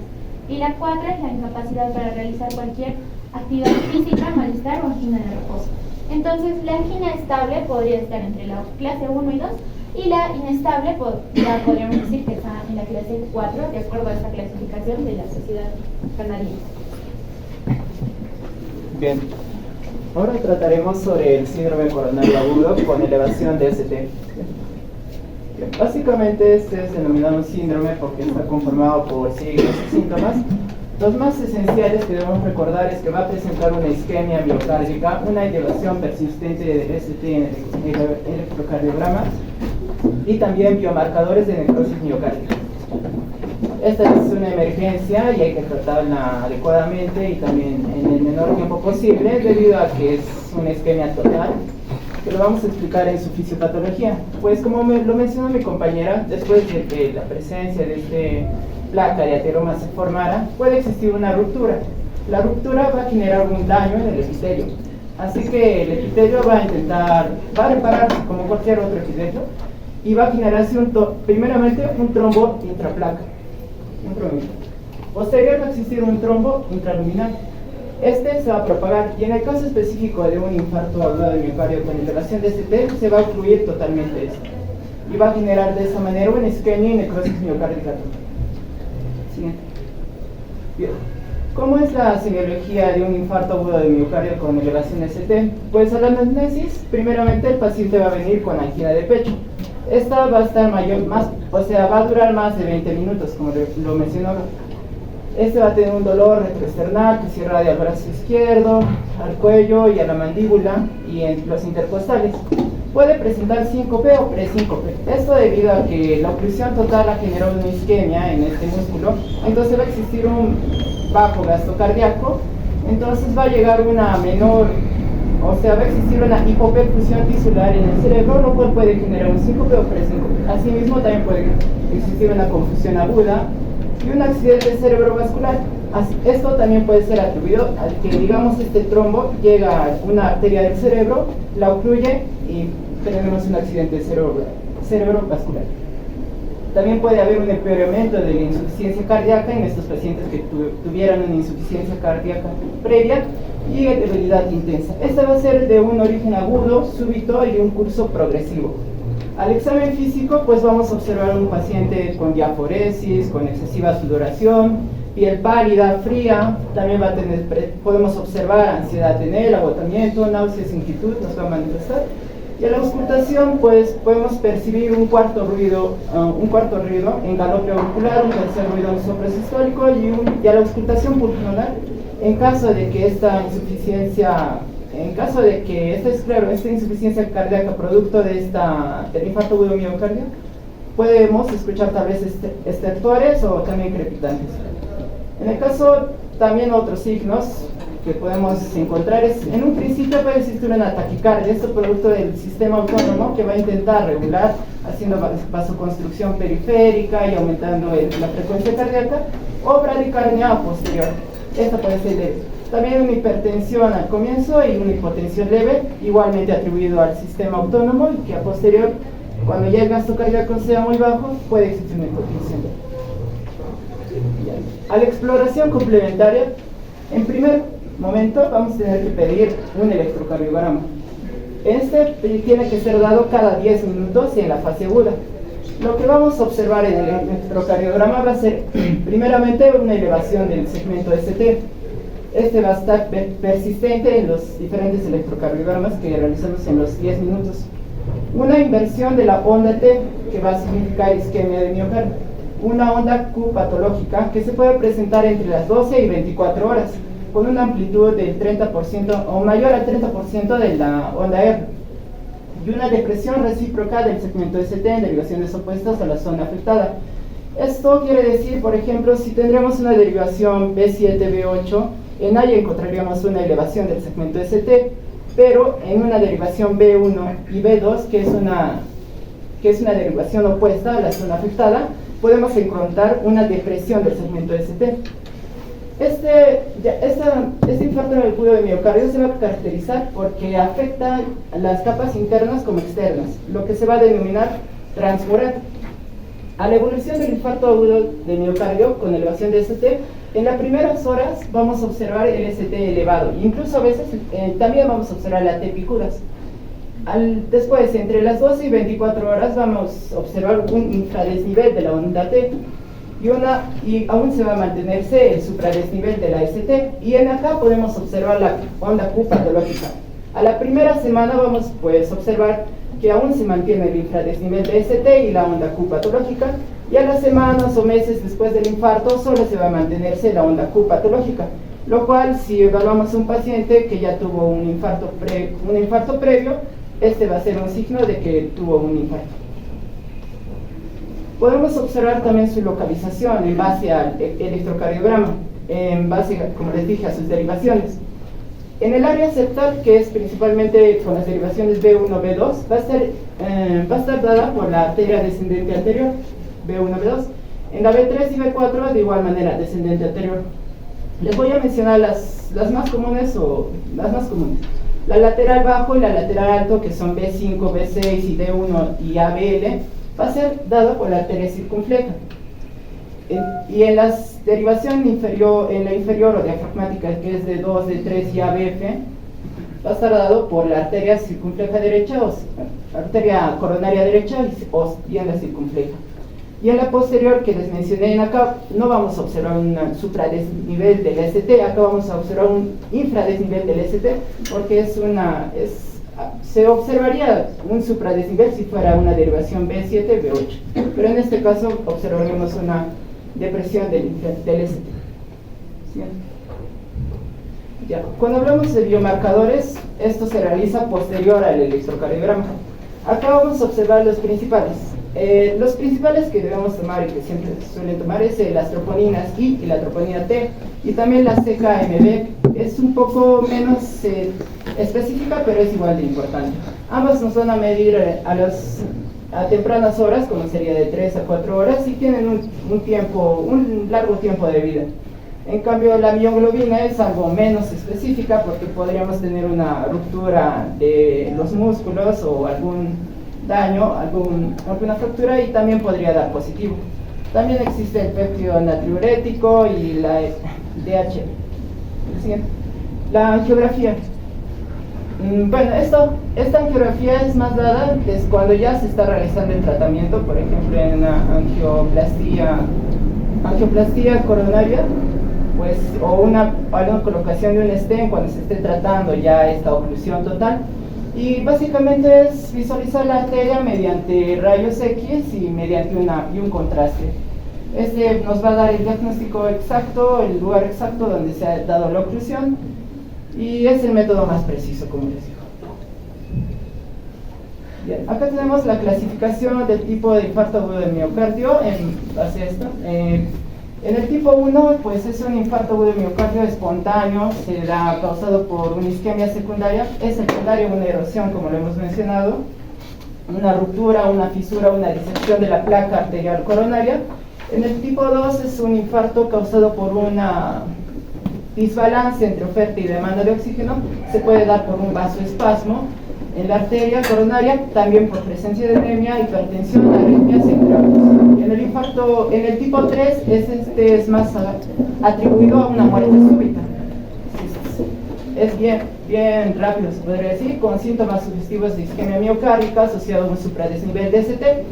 Y la 4 es la incapacidad para realizar cualquier actividad física, malestar o angina de reposo. Entonces, la angina estable podría estar entre la clase 1 y 2, y la inestable ya podríamos decir que está en la clase 4, de acuerdo a esta clasificación de la Sociedad Canadiense.
Bien, ahora trataremos sobre el síndrome coronario agudo con elevación de ST. Bien, básicamente este es denominado un síndrome porque está conformado por signos y síntomas. Los más esenciales que debemos recordar es que va a presentar una isquemia miocárdica, una elevación persistente del ST en el electrocardiograma y también biomarcadores de necrosis miocárdica. Esta es una emergencia y hay que tratarla adecuadamente y también en el menor tiempo posible, debido a que es una isquemia total, que lo vamos a explicar en su fisiopatología. Pues como lo mencionó mi compañera, después de que la presencia de este placa de ateroma se formara, puede existir una ruptura. La ruptura va a generar un daño en el epitelio, así que el epitelio va a repararse como cualquier otro epitelio y va a generarse primeramente un trombo intraplaca. Posterior va a existir un trombo intraluminal. Este se va a propagar y en el caso específico de un infarto agudo de miocardio con elevación de ST se va a ocluir totalmente esto y va a generar de esa manera una isquemia y necrosis miocárdica. Siguiente. Bien. ¿Cómo es la semiología de un infarto agudo de miocardio con elevación de ST? Pues a la anamnesis, primeramente el paciente va a venir con angina de pecho. Esta va a estar va a durar más de 20 minutos, como lo mencionó. Este va a tener un dolor retroesternal que se irradia al brazo izquierdo, al cuello y a la mandíbula y en los intercostales. Puede presentar síncope o presíncope. Esto debido a que la oclusión total ha generado una isquemia en este músculo, entonces va a existir un bajo gasto cardíaco, entonces va a llegar una va a existir una hipoperfusión tisular en el cerebro, lo cual puede generar un síncope o presíncope. Asimismo, también puede existir una confusión aguda y un accidente cerebrovascular. Esto también puede ser atribuido a que, digamos, este trombo llega a una arteria del cerebro, la ocluye y tenemos un accidente cerebrovascular. También puede haber un empeoramiento de la insuficiencia cardíaca en estos pacientes que tuvieran una insuficiencia cardíaca previa y debilidad intensa. Esta va a ser de un origen agudo, súbito y de un curso progresivo. Al examen físico, pues vamos a observar un paciente con diaforesis, con excesiva sudoración, piel pálida, fría. También va a tener, podemos observar ansiedad en él, agotamiento, náuseas, inquietud, nos va a manifestar. Y a la auscultación, pues podemos percibir un cuarto ruido en galope auricular, un tercer ruido suprasistólico y a la auscultación pulmonar. En caso de que esta insuficiencia insuficiencia cardíaca producto del infarto agudo miocardio, podemos escuchar tal vez estertores o también crepitantes. En el caso, también otros signos que podemos encontrar es, en un principio puede existir una taquicardia, esto producto del sistema autónomo que va a intentar regular haciendo vasoconstrucción periférica y aumentando la frecuencia cardíaca, o bradicardia a posterior. Esta puede ser leve. También una hipertensión al comienzo y una hipotensión leve, igualmente atribuido al sistema autónomo, y que a posterior, cuando ya el gasto cardíaco sea muy bajo, puede existir una hipotensión leve. A la exploración complementaria, en primer momento vamos a tener que pedir un electrocardiograma. Este tiene que ser dado cada 10 minutos y en la fase aguda. Lo que vamos a observar en el electrocardiograma va a ser primeramente una elevación del segmento ST. Este va a estar persistente en los diferentes electrocardiogramas que realizamos en los 10 minutos. Una inversión de la onda T, que va a significar isquemia de miocardio. Una onda Q patológica que se puede presentar entre las 12 y 24 horas, con una amplitud del 30% o mayor al 30% de la onda R. Y una depresión recíproca del segmento ST en derivaciones opuestas a la zona afectada. Esto quiere decir, por ejemplo, si tendremos una derivación B7-B8, en A encontraríamos una elevación del segmento ST, pero en una derivación B1 y B2, que es una derivación opuesta a la zona afectada, podemos encontrar una depresión del segmento ST. Este infarto agudo de miocardio se va a caracterizar porque afecta las capas internas como externas, lo que se va a denominar transmural. A la evolución del infarto agudo de miocardio con elevación de ST, en las primeras horas vamos a observar el ST elevado, incluso a veces también vamos a observar la T picudas. Después, entre las 12 y 24 horas, vamos a observar un infradesnivel de la onda T y aún se va a mantenerse el supradesnivel de la ST, y en acá podemos observar la onda Q patológica. A la primera semana vamos pues a observar que aún se mantiene el infradesnivel de ST y la onda Q patológica, y a las semanas o meses después del infarto solo se va a mantenerse la onda Q patológica, lo cual si evaluamos a un paciente que ya tuvo un infarto previo, este va a ser un signo de que tuvo un infarto. Podemos observar también su localización en base al electrocardiograma, en base, como les dije, a sus derivaciones. En el área septal, que es principalmente con las derivaciones B1, B2, va a estar dada por la arteria descendente anterior, B1, B2. En la B3 y B4, de igual manera, descendente anterior. Les voy a mencionar las más comunes La lateral bajo y la lateral alto, que son B5, B6 y D1 y ABL, va a ser dado por la arteria circunfleja. Y en la derivación inferior, en la inferior o diafragmática, que es D2, D3 y ABF, va a estar dado por la arteria circunfleja derecha o arteria coronaria derecha y en la circunfleja. Y en la posterior, que les mencioné en acá, no vamos a observar un supradesnivel del ST, acá vamos a observar un infradesnivel del ST, porque se observaría un supradesnivel si fuera una derivación B7, B8, pero en este caso observaremos una depresión del ST. ¿Sí? Ya. Cuando hablamos de biomarcadores, esto se realiza posterior al electrocardiograma. Acá vamos a observar los principales. Los principales que debemos tomar y que siempre suelen tomar es las troponinas I y la troponina T, y también la CKMB. Es un poco menos específica, pero es igual de importante. Ambas nos van a medir a tempranas horas, como sería de 3 a 4 horas, y tienen un largo tiempo de vida. En cambio, la mioglobina es algo menos específica porque podríamos tener una ruptura de los músculos o algún daño, alguna fractura, y también podría dar positivo. También existe el péptido natriurético y la DH. La angiografía. Bueno, esta angiografía es más dada desde cuando ya se está realizando el tratamiento, por ejemplo en una angioplastia coronaria, pues, o una colocación de un stent cuando se esté tratando ya esta oclusión total. Y básicamente es visualizar la arteria mediante rayos X y mediante un contraste. Este nos va a dar el diagnóstico exacto, el lugar exacto donde se ha dado la oclusión, y es el método más preciso, como les digo. Bien, acá tenemos la clasificación del tipo de infarto agudo de miocardio en base a esto. En el tipo 1, pues es un infarto agudo de miocardio espontáneo, se da causado por una isquemia secundaria. Es secundaria una erosión, como lo hemos mencionado, una ruptura, una fisura, una disección de la placa arterial coronaria. En el tipo 2 es un infarto causado por una desbalance entre oferta y demanda de oxígeno. Se puede dar por un vasoespasmo en la arteria coronaria, también por presencia de anemia, hipertensión, arritmias, entre otros. En el tipo 3 es más atribuido a una muerte súbita. Es bien rápido, se podría decir, con síntomas sugestivos de isquemia miocárdica asociado a un supradesnivel de ST.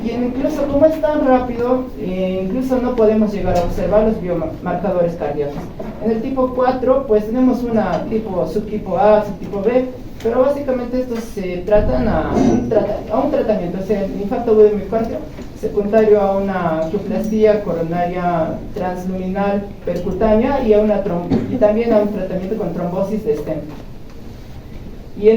Y incluso como es tan rápido, incluso no podemos llegar a observar los biomarcadores cardíacos. En el tipo 4, pues tenemos subtipo A, subtipo B, pero básicamente estos se tratan a un tratamiento, o sea, el infarto agudo de miocardio secundario a una angioplastia coronaria transluminal percutánea y también a un tratamiento con trombosis de stent. Y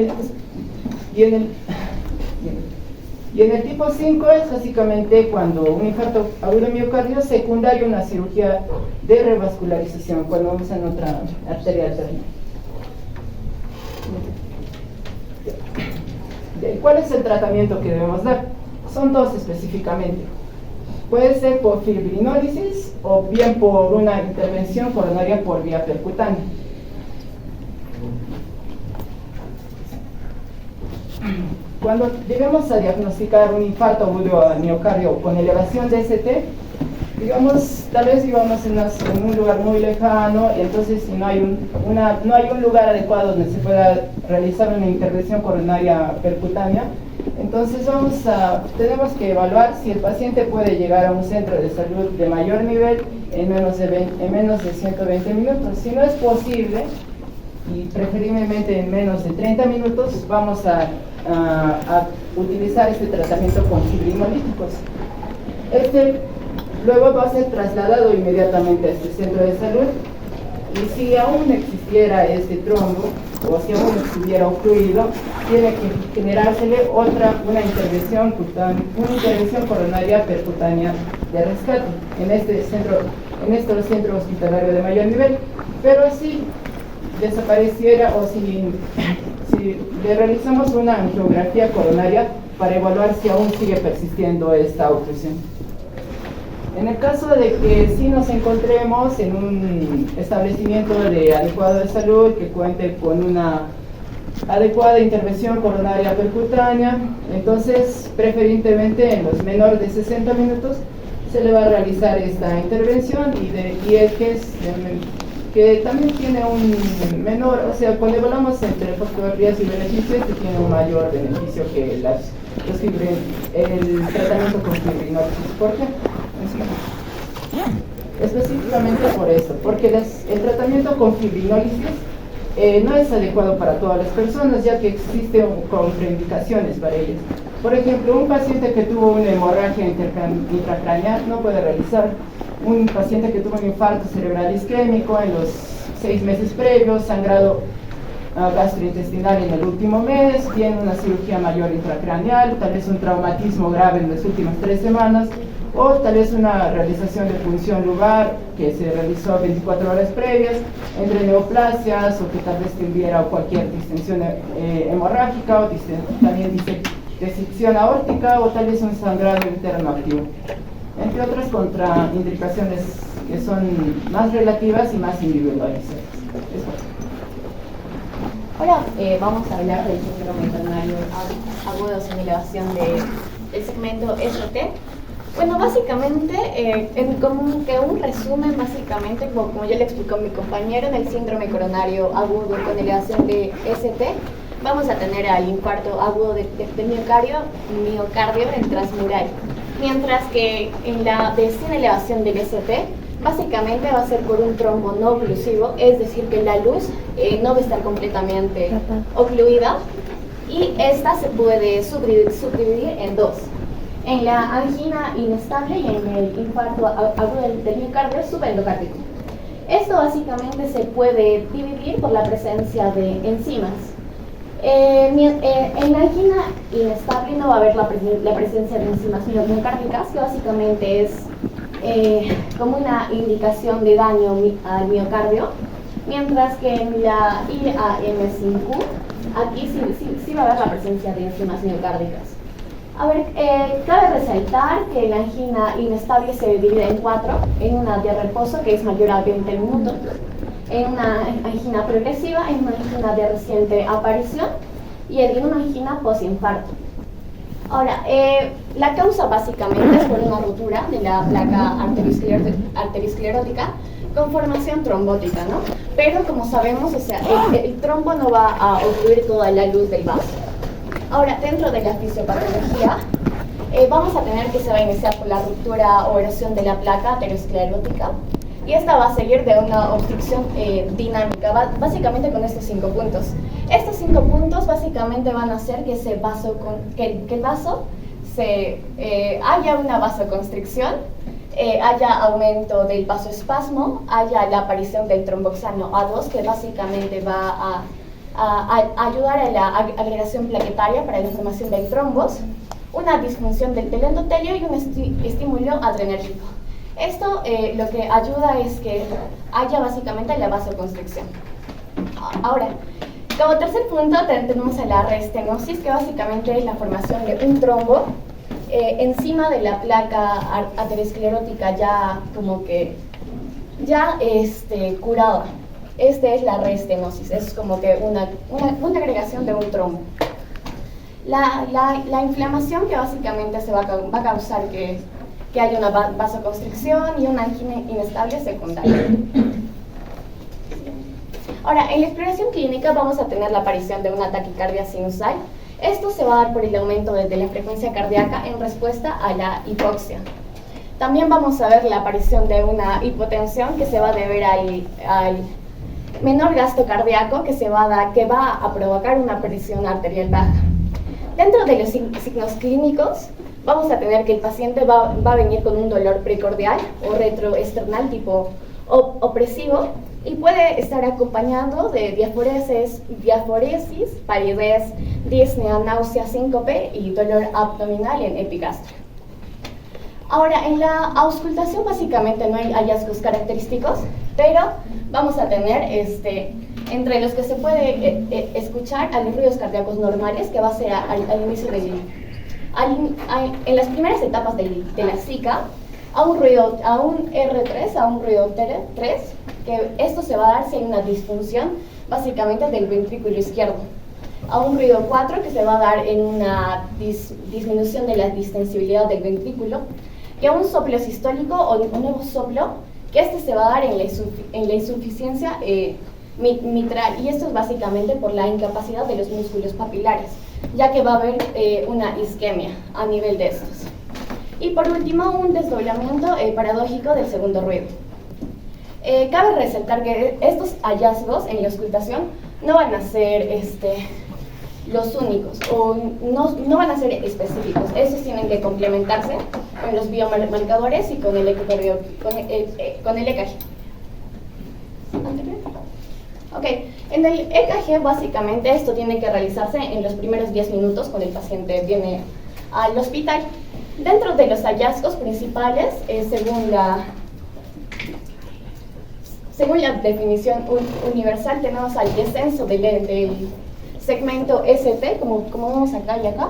en el tipo 5 es básicamente cuando un infarto agudo de miocardio secundario a una cirugía de revascularización, cuando usan otra arteria alterna. ¿Cuál es el tratamiento que debemos dar? Son dos específicamente. Puede ser por fibrinólisis o bien por una intervención coronaria por vía percutánea. Cuando lleguemos a diagnosticar un infarto agudo de miocardio con elevación de ST, digamos, tal vez vivamos en un lugar muy lejano, y entonces si no hay un lugar adecuado donde se pueda realizar una intervención coronaria percutánea, entonces tenemos que evaluar si el paciente puede llegar a un centro de salud de mayor nivel en menos de 120 minutos. Si no es posible, y preferiblemente en menos de 30 minutos, vamos a utilizar este tratamiento con fibrinolíticos. Luego va a ser trasladado inmediatamente a este centro de salud, y si aún existiera este trombo o si aún estuviera ocluido, tiene que generársele una intervención coronaria percutánea de rescate en este centro hospitalario de mayor nivel. Pero si desapareciera o si le realizamos una angiografía coronaria para evaluar si aún sigue persistiendo esta oclusión. En el caso de que sí nos encontremos en un establecimiento adecuado de salud que cuente con una adecuada intervención coronaria percutánea, entonces preferentemente en los menores de 60 minutos se le va a realizar esta intervención, y es que también tiene un menor, o sea, cuando evaluamos entre factorías y beneficios, que tiene un mayor beneficio que el tratamiento con fibrinólisis. ¿Por qué? Específicamente por eso, porque el tratamiento con fibrinólisis no es adecuado para todas las personas, ya que existen contraindicaciones para ellas. Por ejemplo, un paciente que tuvo una hemorragia intracraneal no puede realizar. Un paciente que tuvo un infarto cerebral isquémico en los 6 meses previos, sangrado gastrointestinal en el último mes, tiene una cirugía mayor intracraneal, tal vez un traumatismo grave en las últimas 3 semanas, o tal vez una realización de punción lubar que se realizó 24 horas previas, entre neoplasias, o que tal vez tuviera cualquier distensión hemorrágica, o también disección aórtica, o tal vez un sangrado interno activo, entre otras contraindicaciones que son más relativas y más individualizadas.
Ahora vamos a hablar del síndrome coronario agudo sin elevación del segmento ST. Bueno, básicamente, como que un resumen, básicamente, como ya le explicó mi compañero, en el síndrome coronario agudo con elevación de ST, vamos a tener al infarto agudo de miocardio en transmural. Mientras que en la de sin elevación del ST, básicamente va a ser por un trombo no oclusivo, es decir, que la luz no va a estar completamente ocluida, y esta se puede subdividir en dos: en la angina inestable y en el infarto agudo del miocardio subendocárdico. Esto básicamente se puede dividir por la presencia de enzimas. En la angina inestable no va a haber la presencia de enzimas miocárdicas, que básicamente es como una indicación de daño al miocardio, mientras que en la IAM5, aquí sí va a haber la presencia de enzimas miocárdicas. A ver, cabe resaltar que la angina inestable se divide en cuatro: en una de reposo, que es mayor a 20 minutos, en una angina progresiva, en una angina de reciente aparición y en una angina postinfarto. Ahora, la causa básicamente es por una rotura de la placa arteriosclerótica con formación trombótica, ¿no? Pero como sabemos, o sea, el trombo no va a ocluir toda la luz del vaso. Ahora, dentro de la fisiopatología, vamos a tener que se va a iniciar por la ruptura o erosión de la placa arteriosclerótica, y esta va a seguir de una obstrucción dinámica, básicamente con estos 5 puntos. Estos 5 puntos básicamente van a hacer que el vaso haya una vasoconstricción, haya aumento del vasoespasmo, haya la aparición del tromboxano A2, que básicamente va a ayudar a la agregación plaquetaria para la formación de trombos, una disfunción del endotelio y un estímulo adrenérgico. Esto lo que ayuda es que haya básicamente la vasoconstricción. Ahora, como tercer punto tenemos a la reestenosis, que básicamente es la formación de un trombo encima de la placa arteriosclerótica ya como que curada. Esta es la reestenosis, es como que una agregación de un trombo. La inflamación, que básicamente va a causar que haya una vasoconstricción y una angina inestable secundaria. Ahora, en la exploración clínica vamos a tener la aparición de una taquicardia sinusal. Esto se va a dar por el aumento de la frecuencia cardíaca en respuesta a la hipoxia. También vamos a ver la aparición de una hipotensión, que se va a deber al menor gasto cardíaco que va a provocar una presión arterial baja. Dentro de los signos clínicos, vamos a tener que el paciente va a venir con un dolor precordial o retroesternal tipo opresivo, y puede estar acompañado de diaforesis, palidez, disnea, náusea, síncope y dolor abdominal en epigastrio. Ahora, en la auscultación básicamente no hay hallazgos característicos, pero vamos a tener entre los que se puede escuchar a los ruidos cardíacos normales, que va a ser al inicio en las primeras etapas de la SICA, a un R3, a un ruido T3, que esto se va a dar si hay una disfunción básicamente del ventrículo izquierdo, a un ruido 4, que se va a dar en una disminución de la distensibilidad del ventrículo, y a un soplo sistólico o un nuevo soplo, que se va a dar en la insuficiencia mitral, y esto es básicamente por la incapacidad de los músculos papilares, ya que va a haber una isquemia a nivel de estos. Y por último, un desdoblamiento paradójico del segundo ruido. Cabe resaltar que estos hallazgos en la auscultación no van a ser los únicos, o no van a ser específicos. Esos tienen que complementarse con los biomarcadores y con el EKG. Ok, en el EKG básicamente esto tiene que realizarse en los primeros 10 minutos cuando el paciente viene al hospital. Dentro de los hallazgos principales, según la definición universal, tenemos al descenso del segmento ST, como vemos acá y acá,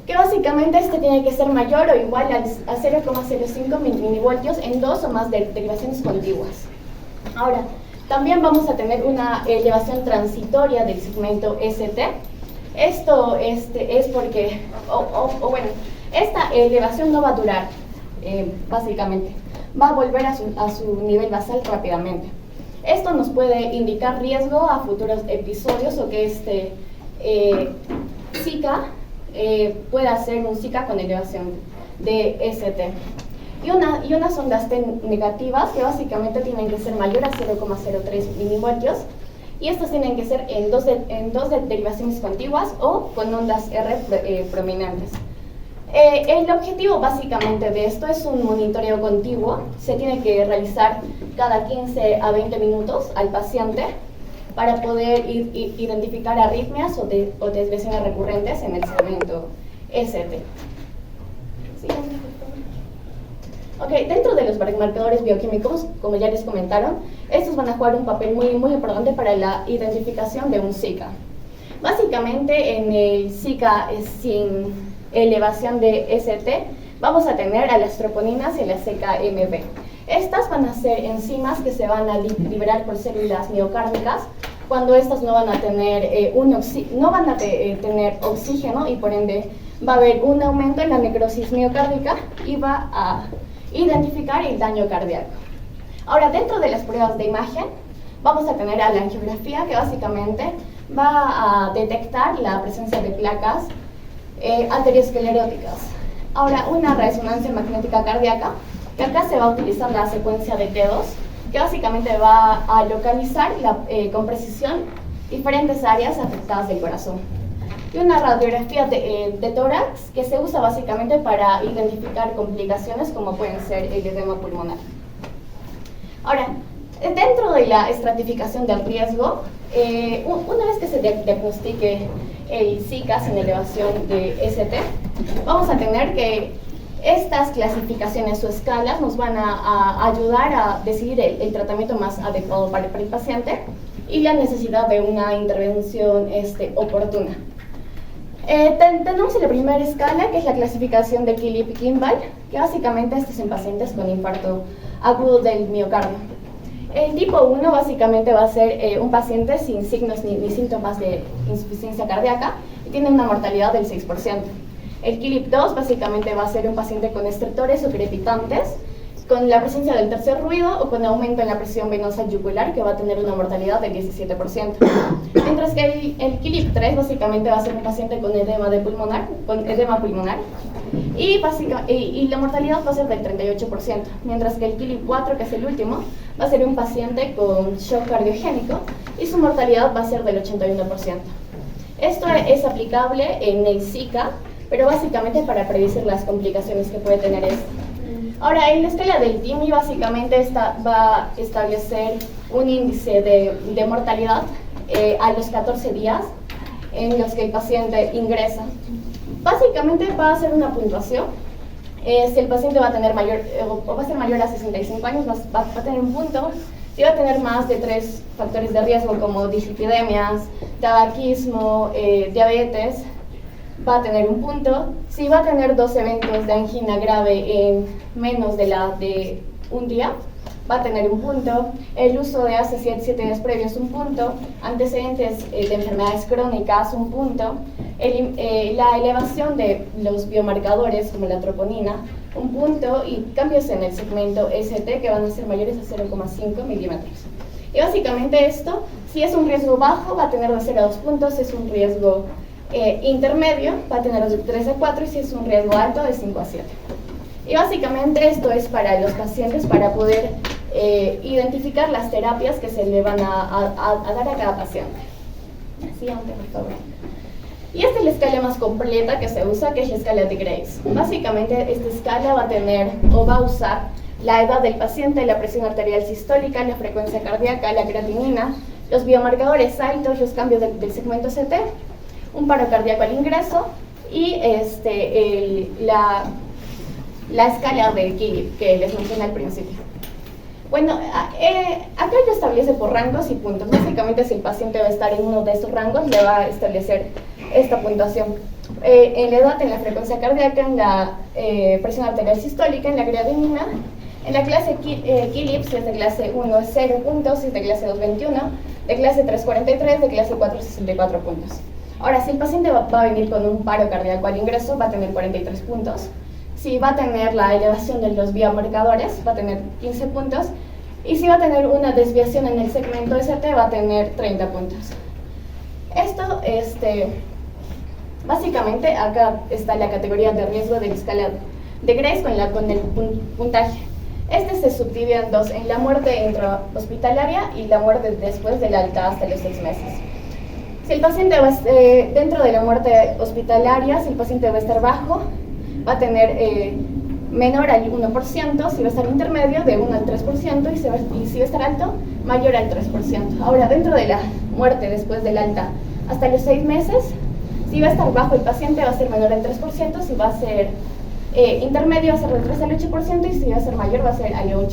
que básicamente tiene que ser mayor o igual a 0,05 milivoltios en 2 o más derivaciones contiguas. Ahora, También vamos a tener una elevación transitoria del segmento ST. Esto es porque, bueno, esta elevación no va a durar, básicamente. Va a volver a su nivel basal rápidamente. Esto nos puede indicar riesgo a futuros episodios o que Zika pueda ser un Zika con elevación de ST. Y unas ondas T negativas que básicamente tienen que ser mayor a 0,03 milivoltios, y estas tienen que ser en dos derivaciones contiguas o con ondas R prominentes. El objetivo básicamente de esto es un monitoreo continuo. Se tiene que realizar cada 15 a 20 minutos al paciente para poder identificar arritmias o desviaciones recurrentes en el segmento ST. Siguiente, por favor. Ok, dentro de los marcadores bioquímicos, como ya les comentaron, estos van a jugar un papel muy importante para la identificación de un Zika. Básicamente, en el Zika sin elevación de ST, vamos a tener a las troponinas y las CKMB. Estas van a ser enzimas que se van a liberar por células miocárdicas cuando estas no van a tener, tener oxígeno, y por ende va a haber un aumento en la necrosis miocárdica y va a identificar el daño cardíaco. Ahora, dentro de las pruebas de imagen, vamos a tener a la angiografía, que básicamente va a detectar la presencia de placas arterioscleróticas. Ahora, una resonancia magnética cardíaca, que acá se va a utilizar la secuencia de T2, que básicamente va a localizar con precisión diferentes áreas afectadas del corazón. Y una radiografía de tórax, que se usa básicamente para identificar complicaciones como pueden ser el edema pulmonar. Ahora, dentro de la estratificación del riesgo, una vez que se diagnostique el Zika sin elevación de ST, vamos a tener que estas clasificaciones o escalas nos van a ayudar a decidir el tratamiento más adecuado para el paciente y la necesidad de una intervención oportuna. Tenemos la primera escala, que es la clasificación de Philip-Kimball, que básicamente es en pacientes con infarto agudo del miocardio. El tipo 1 básicamente va a ser un paciente sin signos ni síntomas de insuficiencia cardíaca y tiene una mortalidad del 6%. El Philip 2 básicamente va a ser un paciente con estertores o crepitantes, con la presencia del tercer ruido o con aumento en la presión venosa yugular, que va a tener una mortalidad del 17%. Mientras que el Philip 3 básicamente va a ser un paciente con edema pulmonar y la mortalidad va a ser del 38%. Mientras que el Philip 4, que es el último, va a ser un paciente con shock cardiogénico y su mortalidad va a ser del 81%. Esto es aplicable en el Zika, pero básicamente para predecir las complicaciones que puede tener esto. Ahora, en la escala del TIMI, básicamente va a establecer un índice de mortalidad a los 14 días en los que el paciente ingresa. Básicamente va a hacer una puntuación. Si el paciente va a tener va a ser mayor a 65 años, va a tener un punto. Si va a tener más de 3 factores de riesgo como dislipidemias, tabaquismo, diabetes, va a tener un punto. Si va a tener 2 eventos de angina grave en menos de un día, va a tener un punto. El uso de hace 7 días previos, un punto. Antecedentes de enfermedades crónicas, un punto. La elevación de los biomarcadores como la troponina, un punto. Y cambios en el segmento ST que van a ser mayores a 0,5 milímetros. Y básicamente esto, si es un riesgo bajo, va a tener de 0 a 2 puntos. Si es un riesgo intermedio, va a tener de 3 a 4, y si es un riesgo alto, de 5 a 7. Y básicamente esto es para los pacientes, para poder identificar las terapias que se le van a dar a cada paciente. Siguiente, por favor. Y esta es la escala más completa que se usa, que es la escala de Graves. Básicamente esta escala va a tener o va a usar la edad del paciente, la presión arterial sistólica, la frecuencia cardíaca, la creatinina, los biomarcadores altos, los cambios del segmento CT, un paro cardíaco al ingreso y la escala de Philip que les mencioné al principio. Bueno, acá lo establece por rangos y puntos. Básicamente, si el paciente va a estar en uno de estos rangos, le va a establecer esta puntuación. En la edad, en la frecuencia cardíaca, en la presión arterial sistólica, en la creatinina, En la clase KILIP, si es de clase 1 es 0 puntos, si es de clase 2 21, de clase 3 43, de clase 4 64 puntos. Ahora, si el paciente va a venir con un paro cardíaco al ingreso, va a tener 43 puntos. Si va a tener la elevación de los biomarcadores, va a tener 15 puntos. Y si va a tener una desviación en el segmento ST, va a tener 30 puntos. Esto, básicamente, acá está la categoría de riesgo de la escala de Grace con el puntaje. Este se subdivide en dos, en la muerte intrahospitalaria y la muerte después del alta hasta los 6 meses. Si el paciente va dentro de la muerte hospitalaria, si el paciente va a estar bajo, va a tener menor al 1%, si va a estar intermedio, de 1 al 3%, y si va a estar alto, mayor al 3%. Ahora, dentro de la muerte después del alta hasta los 6 meses, si va a estar bajo el paciente va a ser menor al 3%, si va a ser intermedio va a ser del 3 al 8%, y si va a ser mayor va a ser al 8%.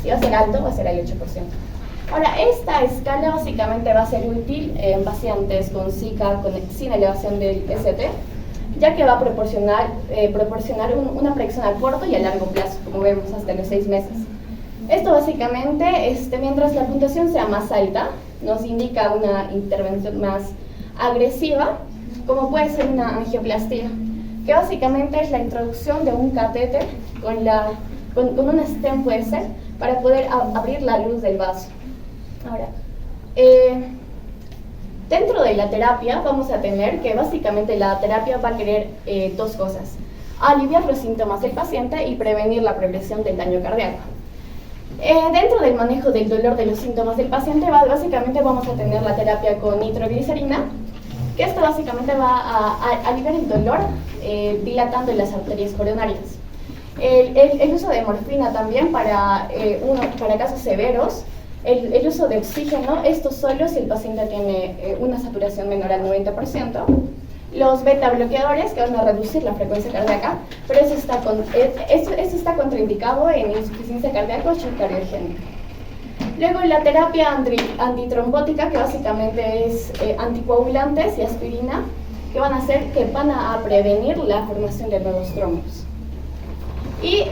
Si va a ser alto va a ser al 8%. Ahora, esta escala básicamente va a ser útil en pacientes con Zika sin elevación del ST, ya que va a proporcionar una predicción a corto y a largo plazo, como vemos, hasta los 6 meses. Esto básicamente, mientras la puntuación sea más alta, nos indica una intervención más agresiva, como puede ser una angioplastía, que básicamente es la introducción de un catéter con un stent, puede ser, para poder abrir la luz del vaso. Ahora, dentro de la terapia vamos a tener que básicamente la terapia va a querer dos cosas: aliviar los síntomas del paciente y prevenir la progresión del daño cardíaco. Dentro del manejo del dolor de los síntomas del paciente, básicamente vamos a tener la terapia con nitroglicerina, que esto básicamente va a aliviar el dolor dilatando las arterias coronarias. El uso de morfina también para casos severos. El uso de oxígeno, esto solo si el paciente tiene una saturación menor al 90%. Los beta bloqueadores, que van a reducir la frecuencia cardíaca, pero eso está contraindicado en insuficiencia cardíaca o shock cardiogénico. Luego la terapia antitrombótica, que básicamente es anticoagulantes y aspirina, que van a prevenir la formación de nuevos trombos. Y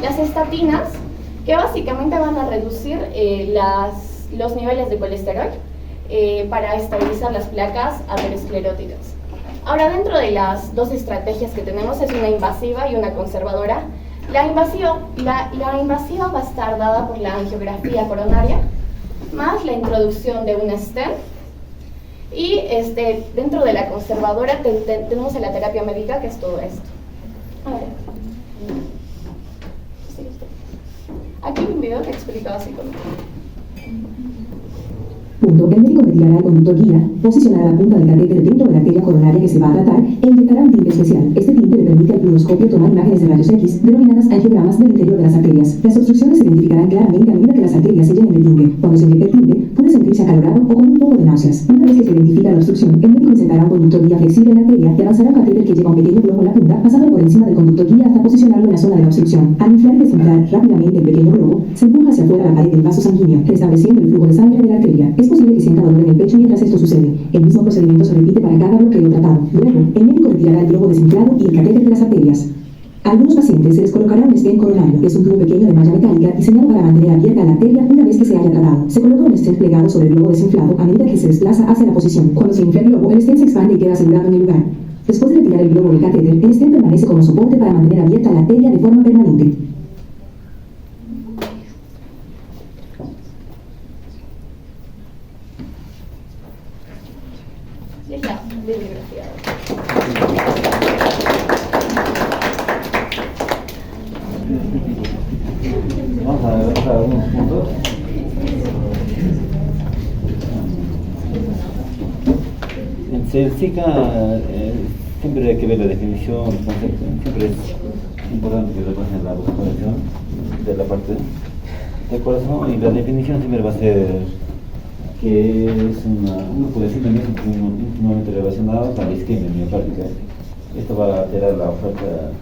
las estatinas, que básicamente van a reducir los niveles de colesterol para estabilizar las placas ateroscleróticas. Ahora, dentro de las dos estrategias que tenemos, es una invasiva y una conservadora. La invasiva va a estar dada por la angiografía coronaria, más la introducción de un stent. Y dentro de la conservadora tenemos la terapia médica, que es todo esto. Ahora, aquí hay un video que explica básicamente.
Punto. El médico retirará el conductor guía, posicionará la punta del catéter dentro de la arteria coronaria que se va a tratar e inyectará un tinte especial. Este tinte le permite al fluoroscopio tomar imágenes de rayos X, denominadas angiogramas del interior de las arterias. Las obstrucciones se identificarán claramente a medida que las arterias se llenen de tinte. Cuando se inyecte el tinte, puede sentirse acalorado o con un poco de náuseas. Una vez que se identifica la obstrucción, el médico insertará un conductor guía flexible en la arteria y avanzará un catéter que lleva un pequeño globo en la punta, pasando por encima del conductor guía hasta posicionarlo en la zona de la obstrucción. Al inflar y desinflar rápidamente el pequeño globo, se empuja hacia afuera la pared del vaso sanguíneo, restableciendo el flujo de sangre de la arteria. Es posible que sienta dolor en el pecho mientras esto sucede. El mismo procedimiento se repite para cada bloqueo tratado. Luego, el médico retirará el globo desinflado y el catéter de las arterias. A algunos pacientes se les colocará un stent coronario, que es un tubo pequeño de malla metálica diseñado para mantener abierta la arteria una vez que se haya tratado. Se coloca un stent plegado sobre el globo desinflado a medida que se desplaza hacia la posición. Cuando se infla el globo, el stent se expande y queda asegurado en el lugar. Después de retirar el globo del catéter, el stent permanece como soporte para mantener abierta la arteria de forma permanente.
Y es la bibliografía.
Vamos a ver algunos puntos. En Zika siempre hay que ver la definición, el concepto. Siempre es importante que repasen la comparación de la parte del corazón, y la definición siempre va a ser que es uno puede decir también íntimamente relacionado con la isquemia miocárdica. Esto va a alterar la oferta,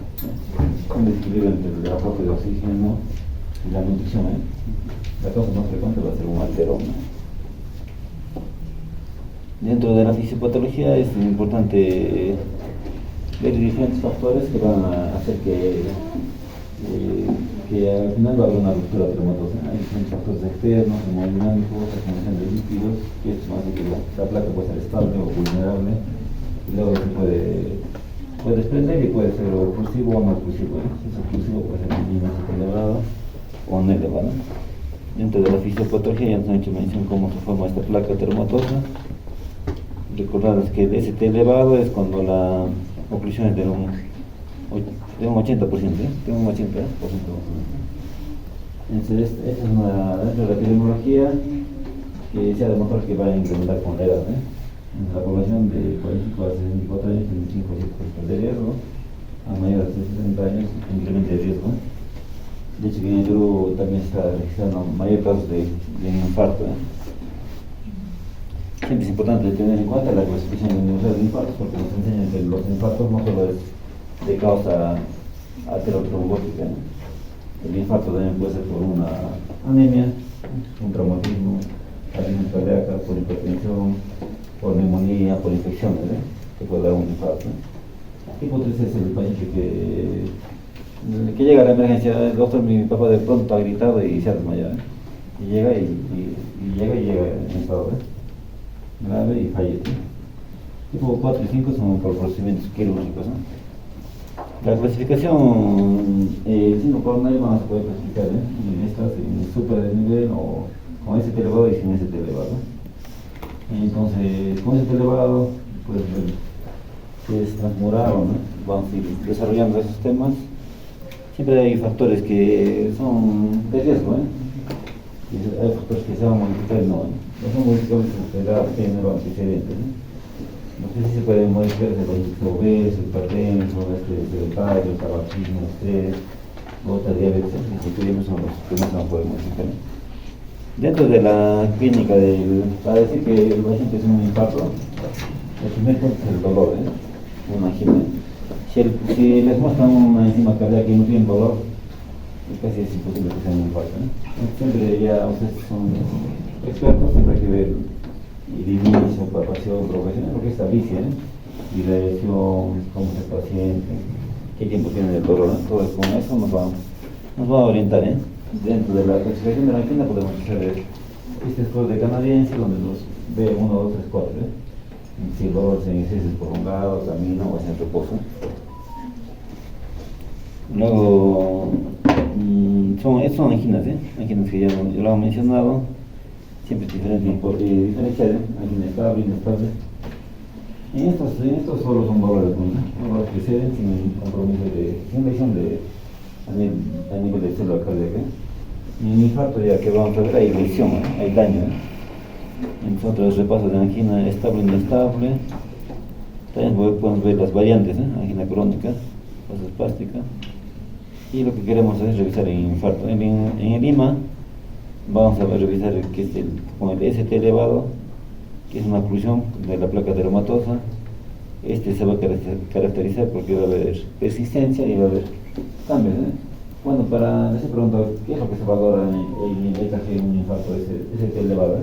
un desequilibrio entre el aporte de oxígeno y la nutrición. La causa más frecuente va a ser un alterón. Dentro de la fisiopatología es importante ver diferentes factores que van a hacer que que al final va a haber una ruptura traumática. Hay factores externos, hemodinámicos, acumulación de líquidos, que esto hace que la placa puede ser estable o vulnerable, y luego se puede desprender y puede ser oclusivo o no oclusivo. Si es oclusivo puede ser un más elevado o no elevado. Dentro de la fisiopatología ya nos han hecho mención cómo se forma esta placa termatosa. Recordarles que el ST elevado es cuando la oclusión es de un 80%, de un 80%. Entonces, esta es una dentro de la epidemiología que se ha demostrado que va a incrementar con la edad. En la población de 45 a 64 años tiene un 5% de riesgo, a mayores de 60 años incremento de riesgo. De hecho, que en el Perú también se está registrando mayor casos de infarto. Siempre es importante tener en cuenta la clasificación universal de infartos, porque nos enseñan que los infartos no solo es de causa aterotrombótica. El infarto también puede ser por una anemia, un traumatismo, arritmia cardíaca, por hipertensión, por neumonía, por infecciones, que puede dar un infarto. Tipo 3 es el paciente que llega a la emergencia. Doctor, mi papá de pronto ha gritado y se ha desmayado. Y llega en estado grave y fallece. Tipo 4 y 5 son por procedimientos quirúrgicos. La clasificación, el síndrome coronario se puede clasificar en estas, en super de nivel o con ST elevado y sin ST elevado. Entonces, con ST elevado, pues si es transmurado, vamos a ir desarrollando esos temas. Siempre hay factores que son de riesgo, hay factores que se van a modificar, no son modificables de edad, género, antecedentes. No sé si se pueden modificar el obeso, el hipertenso, sedentario, el tabaquismo, el estrés, otra diabetes, si tuviéramos son los que no se pueden modificar. Dentro de la clínica, para decir que el paciente es un infarto, el primer punto es el dolor, una angina. Si les muestran una enzima cardíaca y no tienen dolor, casi es imposible que sea un infarto. Siempre ya ustedes son expertos, siempre hay que ver el inicio, palpación, provocación, porque estabilice, y la lesión, cómo es el paciente, qué tiempo tiene el dolor, todo eso, con eso nos va a orientar. Dentro de la clasificación de la angina podemos hacer este score de canadiense, donde los ve 1, 2, 3, 4. Si el dolor se inicia, es prolongado, camino o es en reposo. Luego, son anginas, anginas que ya lo han mencionado. Siempre es diferenciar, angina estable, inestable. En estos solo son dolores que ceden sin compromiso sin lesión a nivel de célula cardíaca. Y en infarto, ya que vamos a ver, hay lesión, hay daño. En otros repasos de angina estable, inestable. También podemos ver las variantes, angina crónica, vasospástica. Y lo que queremos es revisar el infarto. En el IMA vamos a revisar que es con el ST elevado, que es una oclusión de la placa termatosa. Se va a caracterizar porque va a haber persistencia y va a haber cambios. Bueno, para esa pregunta, ¿qué es lo que se valora en el caso de un infarto ST elevado?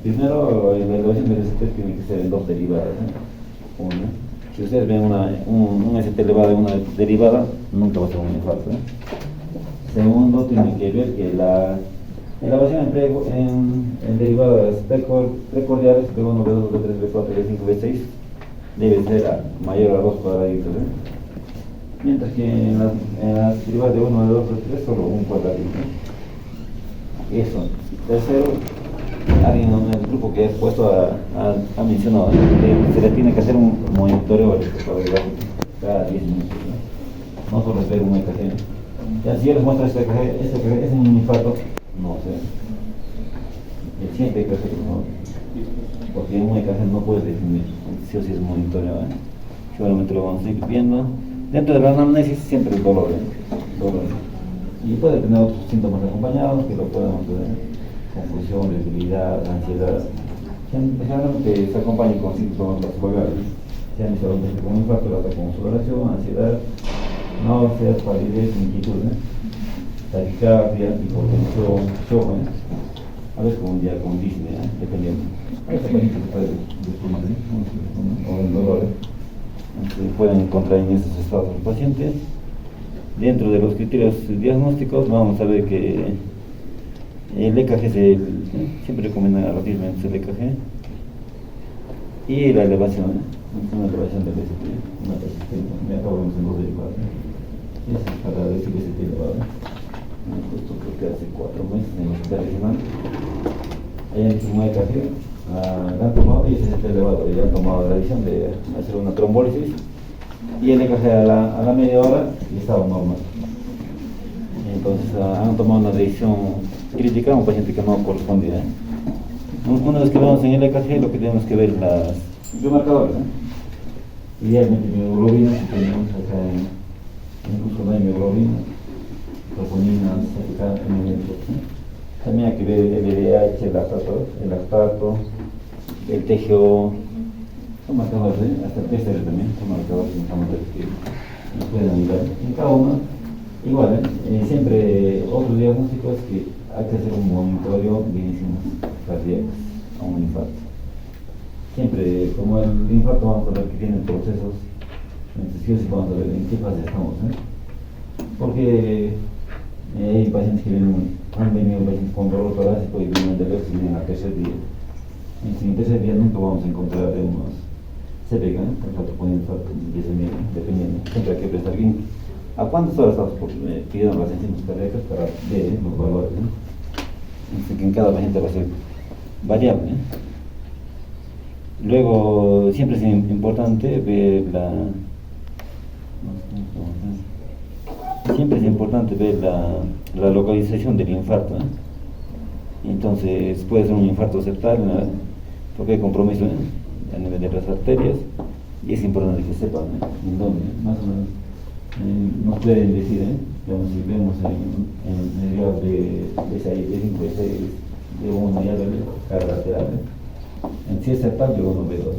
Primero, la evaluación del ST tiene que ser en dos derivadas. Si ustedes ven un ST elevado en una derivada, nunca va a ser un infarto. Segundo, tienen que ver que la elevación en derivadas precordiales, B1, B2, B3, B4, B5, B6, debe ser mayor a 2 cuadraditos. Mientras que en las derivadas de 1, B2, B3, solo un cuadradito. Eso. Tercero, alguien en el grupo que ha expuesto ha mencionado que se le tiene que hacer un monitoreo cada 10 minutos. No solo es ver un EKG. Ya, si yo les muestro este EKG, es un infarto, no sé. El siguiente hay que hacerlo, ¿no? Porque en un EKG no puedes definir si o si es un monitoreo. Seguramente lo vamos a ir viendo. Dentro de la anamnesis siempre el dolor. Y puede tener otros síntomas acompañados que lo podemos ver. Confusión, debilidad, ansiedad, generalmente se acompañan con síntomas vasculares. Se han visto con infarto, con sudoración, ansiedad, náuseas, palidez, inquietud, taquicardia, hipotensión, shock, a veces con un día con disney, dependiendo. Hay pacientes que pueden descubrir o el dolor. Entonces pueden encontrar en estos estados los pacientes. dentro de los criterios diagnósticos vamos a ver que el EKG siempre recomiendan rápidamente el EKG y la elevación, una elevación del ST, una resistencia, me acabo de los derivados. Eso es para decir ST elevado. Esto creo que hace 4 meses en el hospital regional. Ahí han hecho un EKG, la han tomado y ese ST elevado, y han tomado la decisión de hacer una trombólisis y el EKG a la media hora y estaba normal. Entonces han tomado una decisión crítica a un paciente que no correspondía. Una vez que vemos en el EKG, lo que tenemos que ver las biomarcadores. Idealmente mioglobina, si tenemos acá incluso la hemoglobina, troponina, también hay que ver el LDH, el lactato, el TGO, son marcadores, hasta el PCR también, son marcadores que nos pueden ayudar. En cada uno, igual, siempre otro diagnóstico es que hay que hacer un monitoreo de enzimas cardíacas a un infarto. Siempre, como el infarto, vamos a ver que tiene procesos, entonces vamos a ver en qué fase estamos. Porque hay pacientes que han venido pacientes con dolor torácico y vienen de lejos y vienen al tercer día. En el tercer día nunca vamos a encontrar unos CPK, por ejemplo, con infarto, dependiendo. Siempre hay que prestar bien. ¿A cuántas horas estamos pidiendo las enzimas cardíacas para ver los valores? Así que en cada paciente va a ser variable. Luego, siempre es importante ver la localización del infarto. Entonces, puede ser un infarto septal, porque hay compromiso a nivel de las arterias, y es importante que sepan en dónde, más o menos. Nos pueden decir, digamos, si vemos en el grado de 6, de 5, de 6, de 1 ya de carga lateral, en si es septal, de 1, B2.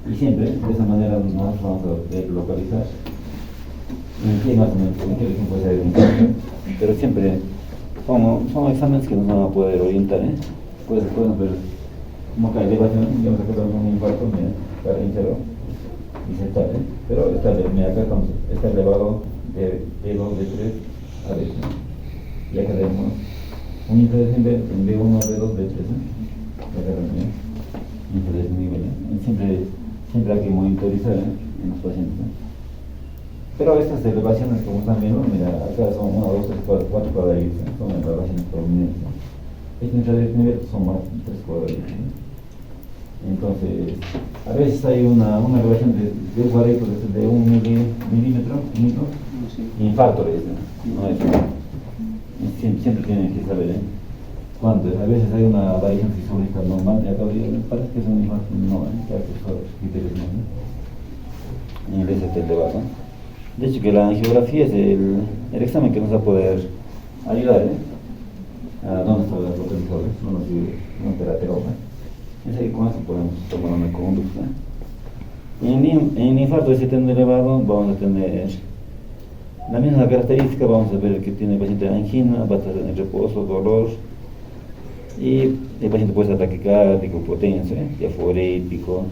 Y siempre, de esa manera, nosotros vamos a localizar en qué más o menos, en qué región puede ser el infarto, pero siempre son exámenes que nos van a poder orientar. Podemos ver como que elevación, digamos, acá tenemos un infarto, para interno y septal, pero acá está elevado de B2, B3 a B3. Y acá tenemos un interés en B1, B2, B3. Acá también interés nivel. Siempre hay que monitorizar en los pacientes. Pero estas elevaciones, como están viendo, mira, acá son 1, 2, 3, 4, 4 cuadraditos, son elevaciones prominentes. Este nivel son más de 3 cuadraditos. Entonces, a veces hay una elevación de un cuadrito de 1 milímetro, infarto, no es. Siempre tienen que saber cuánto es. A veces hay una variación fisiológica normal, y acá parece que es un infarto, no, que hay criterios en el ST elevado. De hecho, que la angiografía es el examen que nos va a poder ayudar a dónde están los localizadores, no terateroma. Es ahí con eso podemos tomar una conducta. En infarto ST elevado vamos a tener la misma característica, vamos a ver que tiene el paciente angina, va a estar en el reposo, dolor, y el paciente puede estar taquicárdico, potencia, diaforético.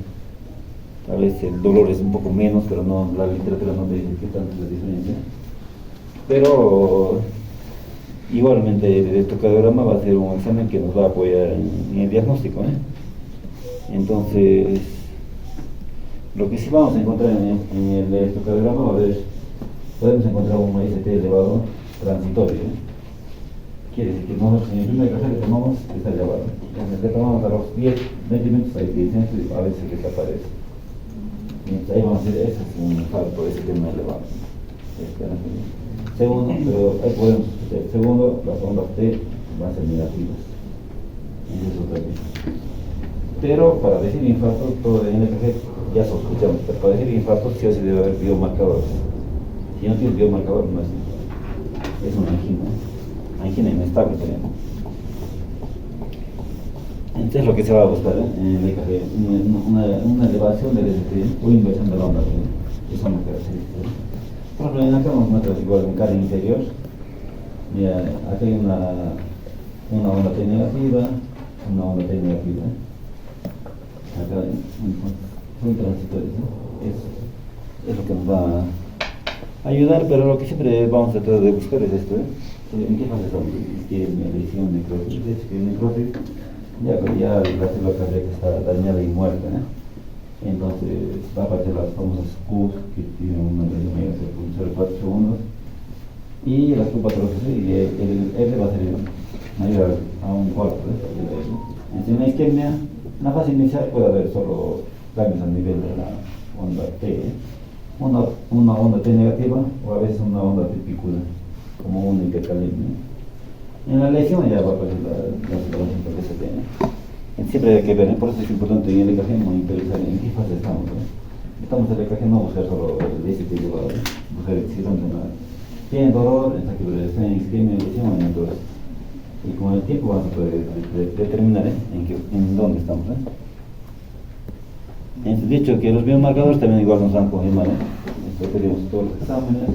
Tal vez el dolor es un poco menos, pero no, la literatura no dice qué tanto es la diferencia. Pero igualmente el electrocardiograma va a ser un examen que nos va a apoyar en el diagnóstico. Entonces, lo que sí vamos a encontrar en el electrocardiograma va a ver, podemos encontrar un ST elevado transitorio. Quiere decir que nosotros en el primer café que tomamos está elevado. Entonces, le tomamos a los 10, 20 minutos hay descenso y a veces desaparece. Entonces, ahí vamos a decir, ese es un infarto, ese tema elevado. Segundo, pero ahí podemos sospechar. Segundo, las ondas T van a ser negativas. Esa es otra cosa. Pero para decir infarto, todo en el café ya sospechamos, pero para decir infarto sí o sí debe haber biomarcadores. Si no tienes biomarcador, no es infarto. Es una angina inestable también. Entonces lo que se va a buscar en el EKG, una elevación del ST o inversión de la onda, es una característica. Por ejemplo, acá vamos a meter igual un cardio inferior. Mira, acá hay una onda T negativa, una onda T negativa. Acá son transitorios, es lo que nos va ayudar, pero lo que siempre vamos a tratar de buscar es esto, ¿eh? ¿En qué fase estamos? Isquemia, lesión, necrosis, necrosis, ya la célula cardíaca está dañada y muerta, ¿eh? Entonces va a aparecer las famosas Qs que tienen una presión mayor de 0,4 segundos y la Q-patología y el R va a ser mayor a un cuarto, ¿eh? En una isquemia, en la fase inicial puede haber solo cambios a nivel de la onda T, ¿eh? Una onda T negativa o a veces una onda tipícula, como una hipercalemia. En la lesión ya va a aparecer la separación por ST, ¿eh? Siempre hay que ver, ¿eh? Por eso es importante en el EKG monitorizar en qué fase estamos, ¿eh? Estamos en el EKG, no buscar solo el ST elevado, ¿eh? Buscar si tiene dolor, está en isquemia, lesión o necrosis. Y con el tiempo vamos a poder determinar, ¿eh? en dónde estamos, ¿eh? Entonces, dicho que los biomarcadores también igual nos dan confirmar, ¿eh? Esto pedimos todos los exámenes,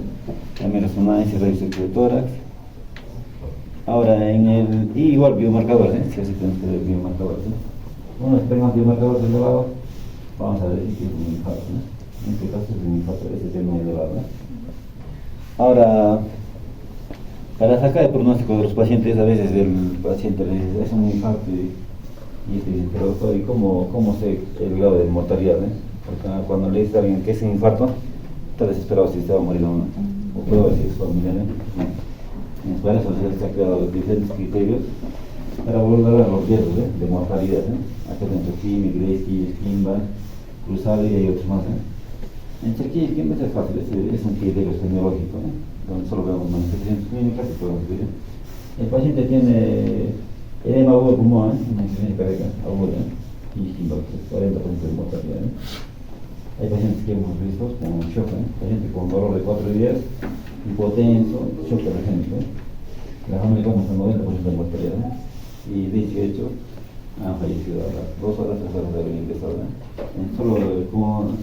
también resonancia, rayos de tórax. Ahora, y igual biomarcadores, ¿eh? Si así tenemos que ver biomarcadores, ¿eh? Uno, si tenemos biomarcadores elevados, vamos a decir que es un infarto, ¿eh? En este caso es un infarto, ese tema elevado, ¿eh? Ahora, para sacar el pronóstico de los pacientes, a veces el paciente le dice, es un infarto y te dice, pero doctor, ¿y cómo sé el grado de mortalidad? Porque cuando le dice a alguien que es un infarto, está desesperado si se va a morir o no, o puede decir su familia, ¿no? Para eso se han creado diferentes criterios para abordar los riesgos, ¿eh? De mortalidad, ¿eh? Acá tenemos Kimi, Greiski, Skimba, Cruzali y otros más, ¿eh? En Chequilla y Skimba es fácil, es un criterio epidemiológico, ¿eh? Donde solo vemos manifestaciones clínicas y podemos ver. El paciente tiene edema agudo de pulmón, ¿eh? Una insuficiencia cardíaca aguda, ¿eh? Y Skimba, 40% de mortalidad, ¿eh? Hay pacientes que hemos visto con shock, ¿eh? Paciente con dolor de 4 días, hipotenso, shock regénico, ¿eh? La familia como hasta 90% de mortalidad, ¿eh? Y 18 han fallecido a las 2 horas, 3 horas de haber ingresado, ¿eh? Solo como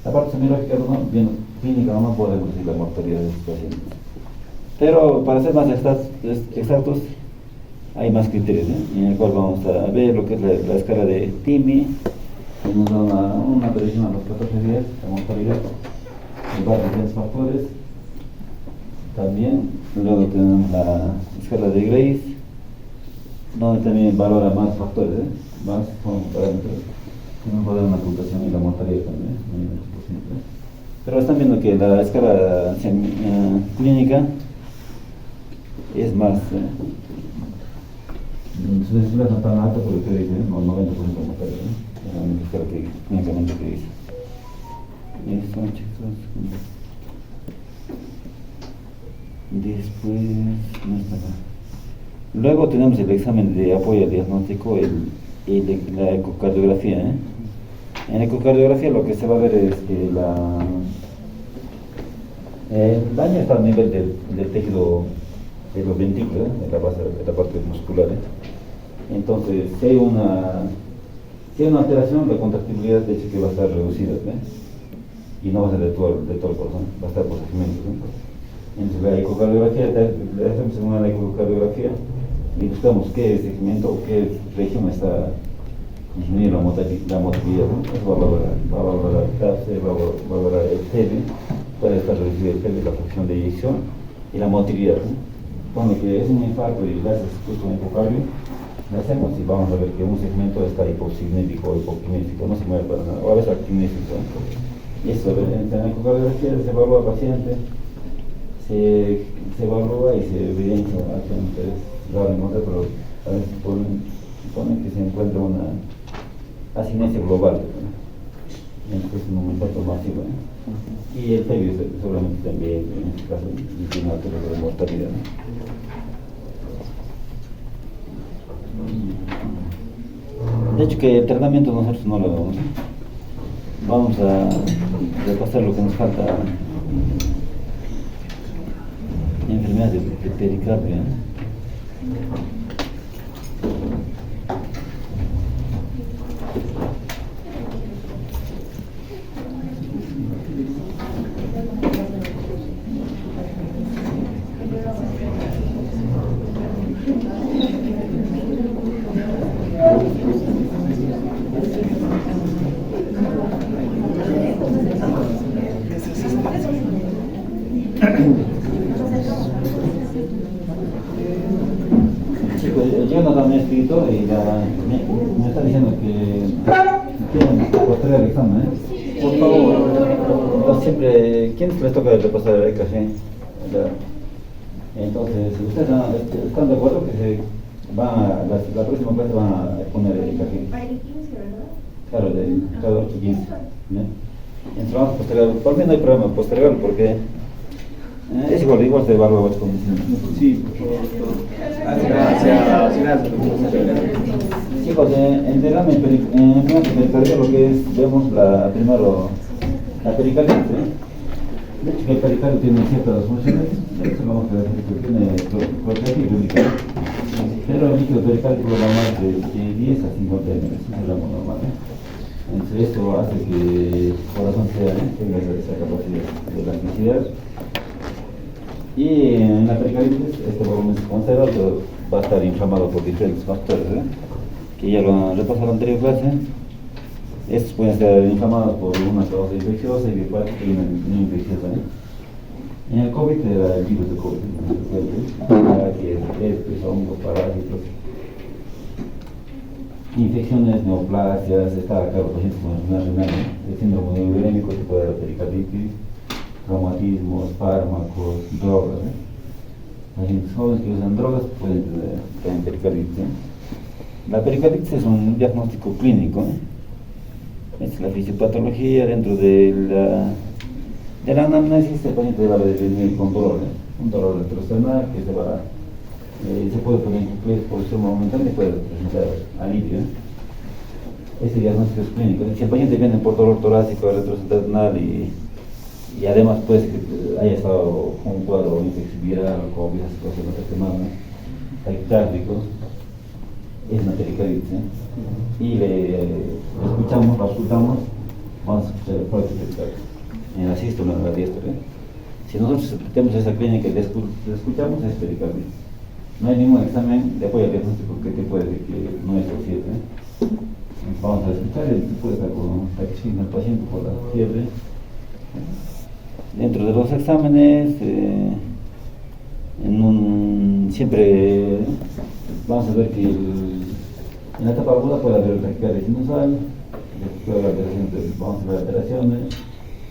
la parte semiológica, ¿no? Bien, clínica no podemos decir la mortalidad de estos pacientes. Pero para ser más exactos, hay más criterios, ¿eh? En el cual vamos a ver lo que es la escala de TIMI, que nos da una predicción a los 14 días de mortalidad, en base a 3 factores. También, luego tenemos la escala de Grace, donde también valora más factores, ¿eh? Más son parámetros que nos va a dar una puntuación y la mortalidad también, ¿eh? Pero están viendo que la escala clínica es más, sus escalas no tan altas porque te dicen, ¿no? 90% de mortalidad, ¿eh? Es la única escala que clínicamente te dice. Eso, chicos. Después, no está acá. Luego tenemos el examen de apoyo al diagnóstico, la ecocardiografía, ¿eh? En la ecocardiografía lo que se va a ver es que el daño está a nivel del tejido de los ventrículos, ¿eh? De la parte muscular, ¿eh? Entonces, si hay una alteración, la contractibilidad de hecho que va a estar reducida, ¿eh? Y no va a ser de todo el corazón, va a estar por segmentos, ¿eh? Entonces la ecocardiografía, le hacemos una ecocardiografía y buscamos qué segmento o qué región está disminuyendo la motilidad, ¿no? Eso va a valorar el TAPS, va a valorar el TEBE, puede estar reducido el TEBE, la fracción de eyección y la motilidad, ¿no? Cuando que es un infarto y le haces justo un ecocardio, le hacemos y vamos a ver que un segmento está hipocignético o hipoquinético, no se mueve para nada, o a veces actinético, ¿no? Y eso, en la ecocardiografía se evalúa al paciente, se evalúa y se evidencia actualmente es raro encontrar, pero a veces supone que se encuentra una asinesia global, ¿no? Entonces es un impacto masivo, ¿no? Y el TEBI seguramente también en este caso tiene una tasa de mortalidad, ¿no? De hecho que el tratamiento nosotros no lo damos, ¿no? Vamos a repasar lo que nos falta. Enfermedades de pericardio, ¿eh? yo no lo he escrito y me está diciendo que tienen que postergar el examen, ¿eh? Por favor. Entonces siempre, ¿quiénes les toca repasar el ECA? Entonces, ¿ustedes están de acuerdo que se van la próxima clase van a poner el ECA?
Para el 15, ¿verdad?
Claro, de cada 8 15. Entonces vamos a postergarlo. Por mí no hay problema postergarlo porque es igual se evalúa las condiciones.
Sí, por favor. Gracias.
Chicos, en Derrame pericardio lo que es, vemos primero la pericardia. De hecho, que el pericardio tiene ciertas funciones, eso vamos a decir que tiene proteína y lubricar. Pero el líquido pericárdico va más de 10 a 50 ml, eso es lo normal. Entonces esto hace que el corazón tenga esa capacidad de elasticidad. Y en la pericarditis este volumen se conserva, pero va a estar inflamado por diferentes factores, que ya lo han repasado en la anterior clase. Estos pueden ser inflamados por una causa infecciosa y virus y no infecciosa. En el COVID era el virus de COVID, que es herpes, hongos, parásitos, infecciones, neoplasias, está a cargo de pacientes con enfermedad renal, el síndrome neurourémico, que puede haber pericarditis, traumatismos, fármacos, drogas. Pacientes jóvenes que usan drogas pueden tener pericarditis. La pericarditis es un diagnóstico clínico. Es la fisiopatología dentro de la anamnesis. El paciente va a venir con dolor, un dolor retrosternal que se puede poner en posición momentánea y puede presentar alivio. Ese diagnóstico es clínico. Si el paciente viene por dolor torácico, retrosternal y además puede ser que haya estado con un cuadro infeccioviral o COVID hace 2 semanas, taquicárdico, es una pericarditis, y le escuchamos, vamos a escuchar el próximo pericarditis en la sístole o en la diástole. Si nosotros tenemos esa clínica y le escuchamos, es pericarditis. No hay ningún examen de apoyo al diagnóstico que te puede decir que no es cierto. Vamos a escuchar, y puede estar con taquicardia el paciente por la fiebre. Dentro de los exámenes, siempre vamos a ver que en la etapa aguda puede haber taquicardia sinusal, puede haber alteraciones, vamos a ver alteraciones,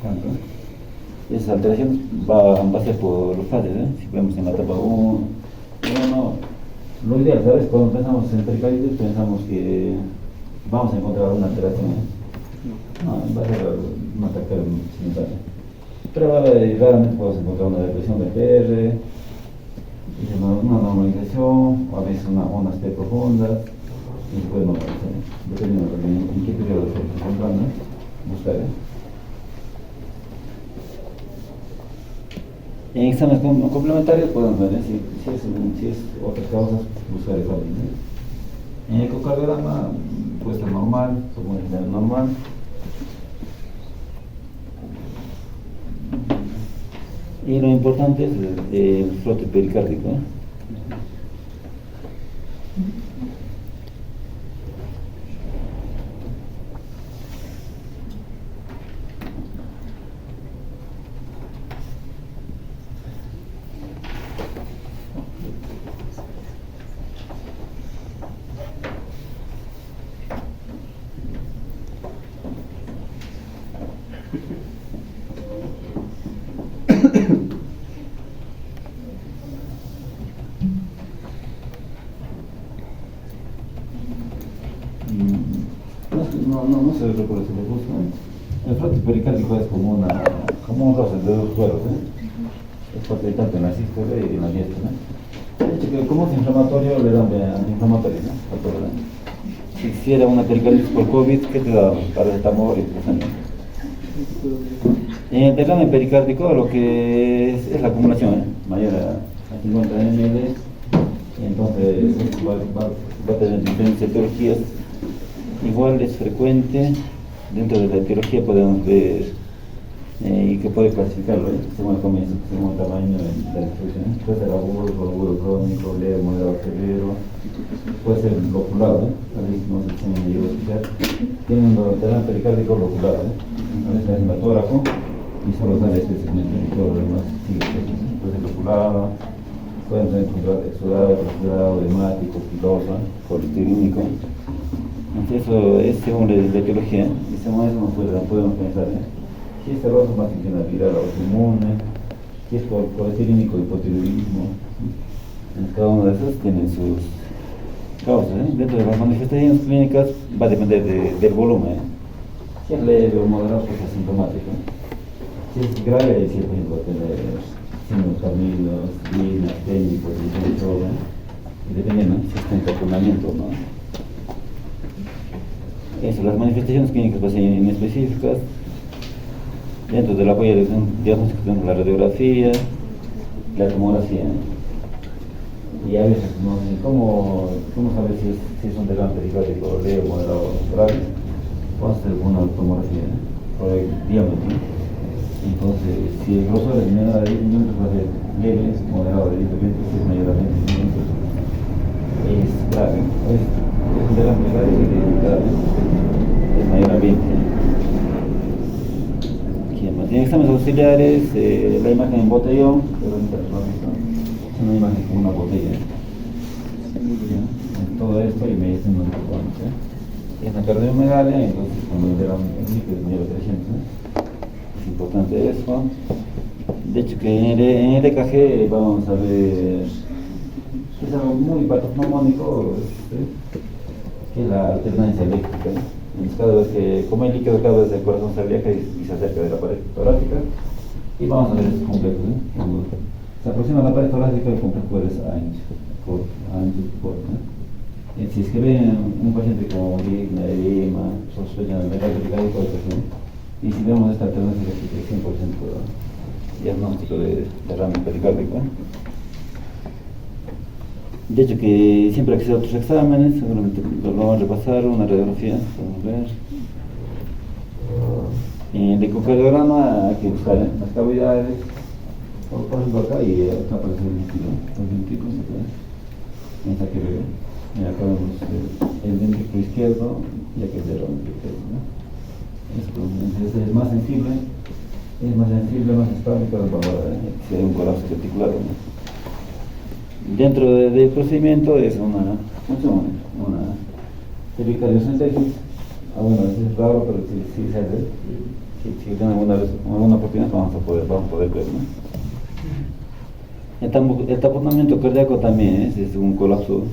tanto. Y esas alteraciones van a ser por los fases, si vemos en la etapa 1, lo ideal, ¿sabes? Cuando pensamos en pericarditis pensamos que vamos a encontrar una alteración, no, va a ser una taquicardia simultánea. Pero raramente podemos encontrar una depresión del PR, una normalización, o a veces unas T profundas, y se puede normalizar, dependiendo también en qué periodo se está encontrando, buscar. En exámenes complementarios podemos ver si es otras causas, buscar el examen. En el ecocardiograma puede ser normal, como normal. Y lo importante es el frote pericárdico. No se recuerda si le gusta. El frote pericárdico es como un roce de dos cueros, es parte tanto en la sístole y en la diástole. De hecho, como es inflamatorio, le dan antiinflamatorios, Si hiciera una pericarditis por COVID, ¿qué te da? Paracetamol y ibuprofeno. En el derrame pericárdico lo que es la acumulación, mayor a 50 ml, entonces va a tener diferentes etiologías. Igual es frecuente, dentro de la etiología podemos ver y que puede clasificarlo, según el comienzo, según el tamaño de la infección. Puede ser agudo crónico, leve, moderado, severo, puede ser loculado, a veces no sé si me llegó a escuchar. Tiene un derrame pericárdico loculado, a veces es hematógrafo y solo sale este segmento y todo lo demás sigue. Puede ser loculado, pueden tener exudado, hemático, filosa, policitínico. Entonces eso es según la etiología, y según eso podemos pensar, si es cirrosis más inclina viral o autoinmune, si es policitínico, hipotiroidismo. Cada uno de esos tiene sus causas. Dentro de las manifestaciones clínicas va a depender del volumen. Si es leve o moderado, pues es asintomático. Si es grave, si por ejemplo va a tener signos caminos, líneas, técnicos, y dependiendo si está en taponamiento o no. Eso, las manifestaciones clínicas van a ser inespecíficas. Dentro del apoyo diagnóstico tenemos la radiografía, la tomografía. Y a veces no sé cómo saber si es un derrame pericárdico leve, moderado o grave. Vamos a hacer una tomografía por el diámetro. Entonces, si el grosor es menor a 10 milímetros, va a ser leve, moderado de 10 milímetros, si es mayor a 20 milímetros, es grave. Es un derrame grave, es mayor a 20. En exámenes auxiliares, la imagen en botellón, es una imagen como una botella. Todo esto y me dicen un poco antes. Es una cardiomegalia, entonces cuando el derrame líquido es mayor a 300. Es importante eso. De hecho que en el EKG vamos a ver, es algo muy patognomónico, que es la alternancia eléctrica. Entonces cada vez que, como el líquido cada vez el corazón se aleja y se acerca de la pared torácica, y vamos a ver estos complejos. Cuando se aproxima a la pared torácica, el complejo es ancho, corto. Si es que ven un paciente con ligna, edema, sospechan de derrame pericárdico, y si vemos esta alternancia eléctrica, 100% diagnóstico de derrame pericárdico. De hecho que siempre hay que hacer otros exámenes, seguramente lo vamos a repasar, una radiografía, podemos ver. En el ecocardiograma hay que buscar las cavidades, por ejemplo acá y acá aparece el líquido, esta que veo. Y acá vemos el ventrículo izquierdo y aquí el derrame izquierdo. Entonces es más sensible, más estable para si hay un colapso reticular. Dentro del procedimiento es una pericardiocentesis. Bueno, es raro, pero sí se hace. Si tienen alguna oportunidad vamos a poder ver, ¿no? El taponamiento cardíaco también es un colapso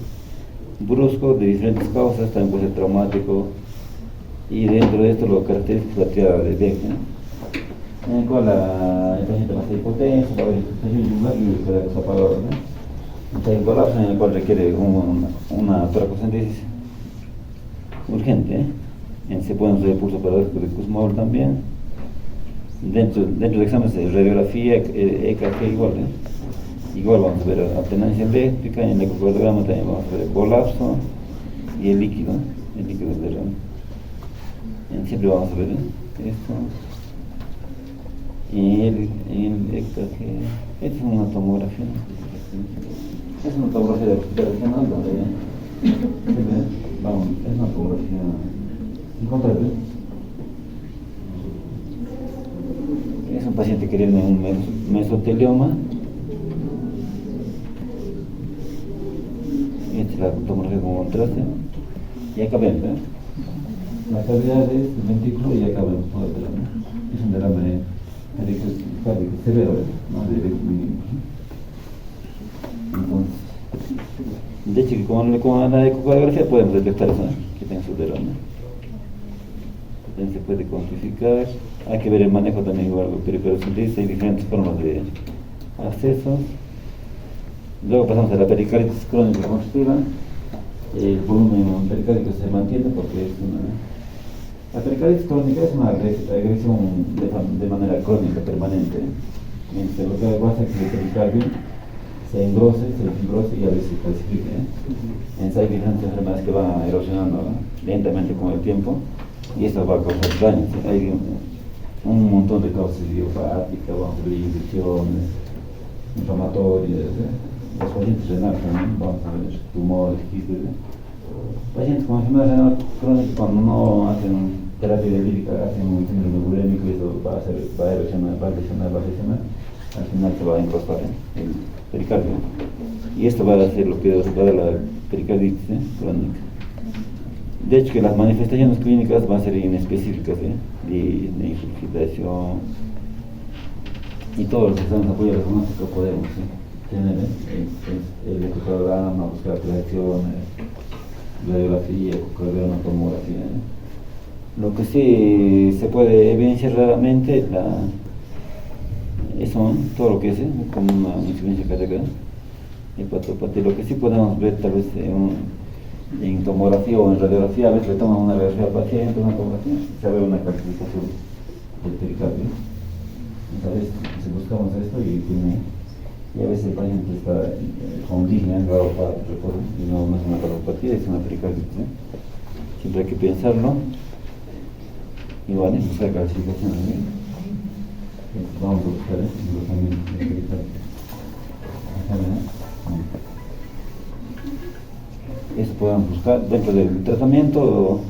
brusco de diferentes causas, también puede ser traumático, y dentro de esto lo característico es la triada de Beck, en el cual el paciente va a ser hipotenso, va a haber insuficiencia yugular y el cardíaco está apagado, Entonces el colapso en el cual requiere una toracocentesis urgente, se pueden hacer pulso paradójico de Kussmaul también. Dentro de exámenes de radiografía, EKG igual vamos a ver alternancia eléctrica, en el ecocardiograma también vamos a ver el colapso y el líquido del derrame. Siempre vamos a ver esto. Y el EKG, esta es una tomografía. Es una tomografía de regional donde vamos, es una tomografía encontrable. Es un paciente que tiene un mesotelioma. Esta es la tomografía como contraste. Y acá ven, la cavidad del ventrículo y acá vemos todo el derrame. Es un derrame pericárdico severo, ¿no? De 20 milímetros. Entonces, de hecho que con la ecocardiografía podemos detectar eso, que tiene su derrame. Entonces se puede cuantificar. Hay que ver el manejo también igual, pericardiocentesis, hay diferentes formas de acceso. Luego pasamos a la pericarditis crónica congestiva. El volumen pericárdico se mantiene porque la pericarditis crónica es una agresión de manera crónica, permanente. Mientras lo que pasa es que el pericardio se engrose y a veces se calcifica. Entonces hay diferentes enfermedades que van erosionando lentamente con el tiempo y esto va a causar daños. Hay un montón de causas idiopáticas, vamos a ver infecciones, inflamatorias, los pacientes renales también, vamos a ver tumores, quistes. Pacientes con enfermedad renal crónica cuando no hacen terapia dialítica, hacen un síndrome urémico y eso va a lesionar. al final se va a encrespar el pericardio. Y esto va a hacer lo que va a dar la pericarditis crónica. De hecho, que las manifestaciones clínicas van a ser inespecíficas, de infiltración y todos los exámenes de apoyo diagnóstico podemos tener el ecocardiograma, buscar reacciones, radiografía, ecocardiograma, tomografía. Lo que sí se puede evidenciar raramente eso, todo lo que es como una insuficiencia cardíaca, hepatopatía. Lo que sí podemos ver tal vez en tomografía o en radiografía, a veces le toman una radiografía al paciente, una tomografía, se ve una calcificación del pericardio. A veces buscamos esto y a veces el paciente está con disnea en grado 4, y no es una cardiopatía, es una pericarditis. Siempre hay que pensarlo. Y vale, buscar calcificación. Vamos a buscar el pericardio. Eso podemos buscar dentro del tratamiento,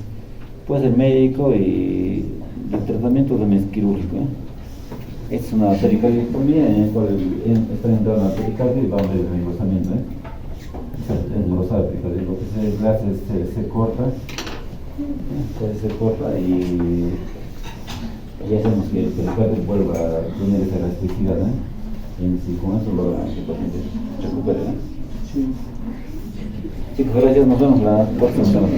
puede ser médico y el tratamiento también es quirúrgico. Es una pericardiotomía en la cual está entrando la pericardio y va a haber el engrosamiento. El engrosado pericardio, lo que se hace es se corta, y hacemos que el pericardio vuelva a tener esa elasticidad, y con eso logra que el paciente recupere. Chicos, gracias, nos vemos la próxima semana.